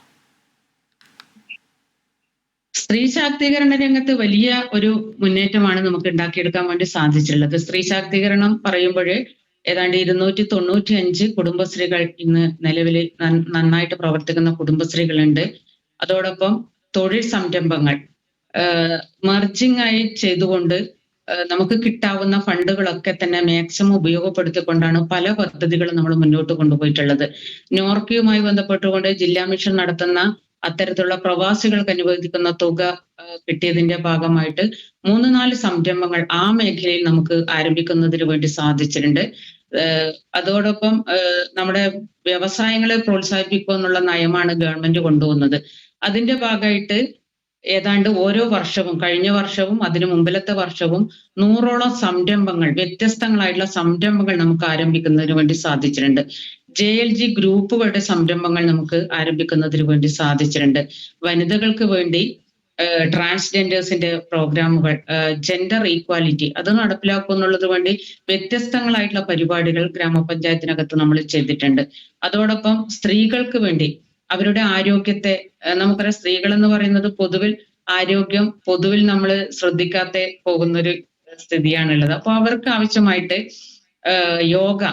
സ്ത്രീ ശാക്തീകരണ രംഗത്ത് വലിയ ഒരു മുന്നേറ്റമാണ് നമുക്ക് ഉണ്ടാക്കിയെടുക്കാൻ വേണ്ടി സാധിച്ചിട്ടുള്ളത്. സ്ത്രീ ശാക്തീകരണം പറയുമ്പോൾ ഏതാണ്ട് 295 കുടുംബശ്രീകൾ ഇന്ന് നിലവിൽ നന്നായിട്ട് പ്രവർത്തിക്കുന്ന കുടുംബശ്രീകളുണ്ട്. അതോടൊപ്പം തൊഴിൽ സംരംഭങ്ങൾ മെർജിങ് ആയി ചെയ്തുകൊണ്ട് നമുക്ക് കിട്ടാവുന്ന ഫണ്ടുകളൊക്കെ തന്നെ മാക്സിമം ഉപയോഗപ്പെടുത്തിക്കൊണ്ടാണ് പല പദ്ധതികളും നമ്മൾ മുന്നോട്ട് കൊണ്ടുപോയിട്ടുള്ളത്. നോർക്കയുമായി ബന്ധപ്പെട്ടുകൊണ്ട് ജില്ലാ മിഷൻ നടത്തുന്ന അത്തരത്തിലുള്ള പ്രവാസികൾക്ക് അനുവദിക്കുന്ന തുക കിട്ടിയതിന്റെ ഭാഗമായിട്ട് 3-4 സംരംഭങ്ങൾ ആ മേഖലയിൽ നമുക്ക് ആരംഭിക്കുന്നതിന് വേണ്ടി സാധിച്ചിട്ടുണ്ട്. അതോടൊപ്പം നമ്മുടെ വ്യവസായങ്ങളെ പ്രോത്സാഹിപ്പിക്കുക എന്നുള്ള നയമാണ് ഗവൺമെന്റ് കൊണ്ടുവന്നത്. അതിന്റെ ഭാഗമായിട്ട് ഏതാണ്ട് ഓരോ വർഷവും, കഴിഞ്ഞ വർഷവും അതിനു മുമ്പിലത്തെ വർഷവും 100ഓളം സംരംഭങ്ങൾ, വ്യത്യസ്തങ്ങളായിട്ടുള്ള സംരംഭങ്ങൾ നമുക്ക് ആരംഭിക്കുന്നതിന് വേണ്ടി സാധിച്ചിട്ടുണ്ട്. JLG ഗ്രൂപ്പുകളുടെ സംരംഭങ്ങൾ നമുക്ക് ആരംഭിക്കുന്നതിന് വേണ്ടി സാധിച്ചിട്ടുണ്ട്. വനിതകൾക്ക് വേണ്ടി ട്രാൻസ്ജെൻഡേഴ്സിന്റെ പ്രോഗ്രാമുകൾ, ജെൻഡർ ഈക്വാലിറ്റി അത് നടപ്പിലാക്കുന്നുള്ളത് വേണ്ടി വ്യത്യസ്തങ്ങളായിട്ടുള്ള പരിപാടികൾ ഗ്രാമപഞ്ചായത്തിനകത്ത് നമ്മൾ ചെയ്തിട്ടുണ്ട്. അതോടൊപ്പം സ്ത്രീകൾക്ക് വേണ്ടി അവരുടെ ആരോഗ്യത്തെ, നമുക്കറിയാം സ്ത്രീകൾ എന്ന് പറയുന്നത് പൊതുവിൽ നമ്മൾ ശ്രദ്ധിക്കാതെ പോകുന്നൊരു സ്ഥിതിയാണുള്ളത്. അപ്പൊ അവർക്ക് ആവശ്യമായിട്ട് യോഗ,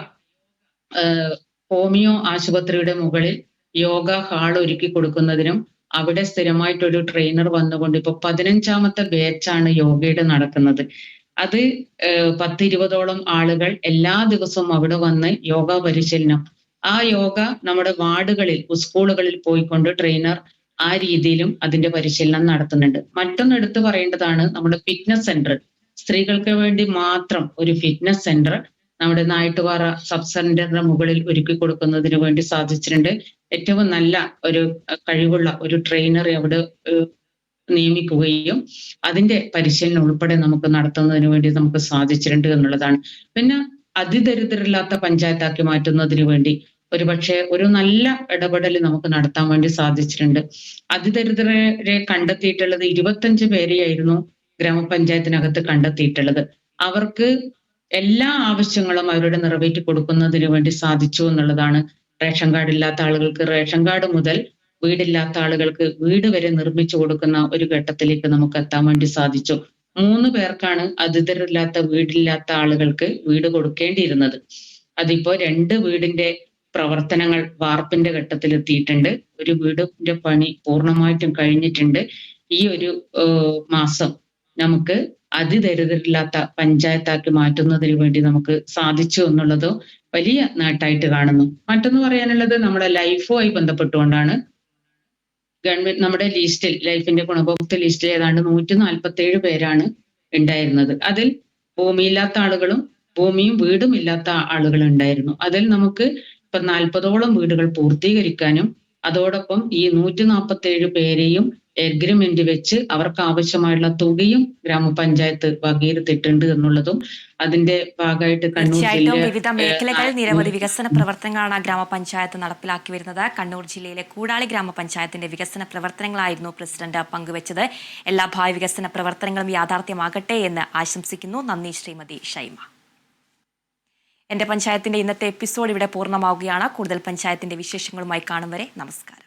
ഹോമിയോ ആശുപത്രിയുടെ മുകളിൽ യോഗ ഹാൾ ഒരുക്കി കൊടുക്കുന്നതിനും അവിടെ സ്ഥിരമായിട്ടൊരു ട്രെയിനർ വന്നുകൊണ്ട് ഇപ്പൊ 15ാമത്തെ ബാച്ചാണ് യോഗയുടെ നടക്കുന്നത്. അത് 10-20ഓളം ആളുകൾ എല്ലാ ദിവസവും അവിടെ വന്ന് യോഗ പരിശീലനം, ആ യോഗ നമ്മുടെ വാർഡുകളിൽ, സ്കൂളുകളിൽ പോയിക്കൊണ്ട് ട്രെയിനർ ആ രീതിയിലും അതിന്റെ പരിശീലനം നടത്തുന്നുണ്ട്. മറ്റൊന്ന് എടുത്തു പറയേണ്ടതാണ് നമ്മുടെ ഫിറ്റ്നസ് സെന്റർ. സ്ത്രീകൾക്ക് വേണ്ടി മാത്രം ഒരു ഫിറ്റ്നസ് സെന്റർ നമ്മുടെ നായിട്ടുപാറ സബ് സെന്ററിന്റെ മുകളിൽ ഒരുക്കി കൊടുക്കുന്നതിന് വേണ്ടി സാധിച്ചിട്ടുണ്ട്. ഏറ്റവും നല്ല ഒരു കഴിവുള്ള ഒരു ട്രെയിനറെ അവിടെ നിയമിക്കുകയും അതിന്റെ പരിശീലനം ഉൾപ്പെടെ നമുക്ക് നടത്തുന്നതിന് വേണ്ടി നമുക്ക് സാധിച്ചിട്ടുണ്ട് എന്നുള്ളതാണ്. പിന്നെ അതിദരിദ്രരില്ലാത്ത പഞ്ചായത്താക്കി മാറ്റുന്നതിന് വേണ്ടി ഒരുപക്ഷെ ഒരു നല്ല ഇടപെടൽ നമുക്ക് നടത്താൻ വേണ്ടി സാധിച്ചിട്ടുണ്ട്. അതിദരിദ്രരെ കണ്ടെത്തിയിട്ടുള്ളത് 25 പേരെയായിരുന്നു ഗ്രാമപഞ്ചായത്തിനകത്ത് കണ്ടെത്തിയിട്ടുള്ളത്. അവർക്ക് എല്ലാ ആവശ്യങ്ങളും അവരുടെ നിറവേറ്റി കൊടുക്കുന്നതിന് വേണ്ടി സാധിച്ചു എന്നുള്ളതാണ്. റേഷൻ കാർഡ് ഇല്ലാത്ത ആളുകൾക്ക് റേഷൻ കാർഡ് മുതൽ വീടില്ലാത്ത ആളുകൾക്ക് വീട് വരെ നിർമ്മിച്ചു കൊടുക്കുന്ന ഒരു ഘട്ടത്തിലേക്ക് നമുക്ക് എത്താൻ വേണ്ടി സാധിച്ചു. 3 പേർക്കാണ് അതിദരിദ്രരില്ലാത്ത വീടില്ലാത്ത ആളുകൾക്ക് വീട് കൊടുക്കേണ്ടിയിരുന്നത്. അതിപ്പോ 2 വീടിന്റെ പ്രവർത്തനങ്ങൾ വാർപ്പിന്റെ ഘട്ടത്തിൽ എത്തിയിട്ടുണ്ട്. ഒരു വീടിന്റെ പണി പൂർണ്ണമായിട്ടും കഴിഞ്ഞിട്ടുണ്ട്. ഈ ഒരു മാസം നമുക്ക് അതിദരിദ്രരില്ലാത്ത പഞ്ചായത്താക്കി മാറ്റുന്നതിന് വേണ്ടി നമുക്ക് സാധിച്ചു എന്നുള്ളത് വലിയ നേട്ടമായിട്ട് കാണുന്നു. മറ്റൊന്ന് പറയാനുള്ളത് നമ്മുടെ ലൈഫുമായി ബന്ധപ്പെട്ടുകൊണ്ടാണ്. ഗവൺമെന്റ് നമ്മുടെ ലിസ്റ്റിൽ ലൈഫിന്റെ ഗുണഭോക്തൃ ലിസ്റ്റിൽ ഏതാണ്ട് 147 പേരാണ് ഉണ്ടായിരുന്നത്. അതിൽ ഭൂമിയില്ലാത്ത ആളുകളും ഭൂമിയും വീടും ഇല്ലാത്ത ആളുകൾ ഉണ്ടായിരുന്നു. അതിൽ നമുക്ക് ഇപ്പൊ 40ഓളം വീടുകൾ പൂർത്തീകരിക്കാനും അതോടൊപ്പം ഈ 147 പേരെയും എഗ്രിമെന്റ് വെച്ച് അവർക്ക് ആവശ്യമായുള്ള തുകയും ഗ്രാമപഞ്ചായത്ത് വകയിരുത്തിയിട്ടുണ്ട് എന്നുള്ളതും അതിന്റെ ഭാഗമായിട്ട് കണ്ണൂർ തീർച്ചയായിട്ടും വിവിധ മേഖലകളിൽ നിരവധി വികസന പ്രവർത്തനങ്ങളാണ് ഗ്രാമപഞ്ചായത്ത് നടപ്പിലാക്കി വരുന്നത്. കണ്ണൂർ ജില്ലയിലെ കൂടാളി ഗ്രാമപഞ്ചായത്തിന്റെ വികസന പ്രവർത്തനങ്ങളായിരുന്നു പ്രസിഡന്റ് പങ്കുവച്ചത്. എല്ലാ ഭാവി വികസന പ്രവർത്തനങ്ങളും യാഥാർത്ഥ്യമാകട്ടെ എന്ന് ആശംസിക്കുന്നു. നന്ദി ശ്രീമതി ഷൈമ. എന്റെ പഞ്ചായത്തിന്റെ ഇന്നത്തെ എപ്പിസോഡ് ഇവിടെ പൂർണ്ണമാവുകയാണ്. കൂടുതൽ പഞ്ചായത്തിന്റെ വിശേഷങ്ങളുമായി കാണും വരെ നമസ്കാരം.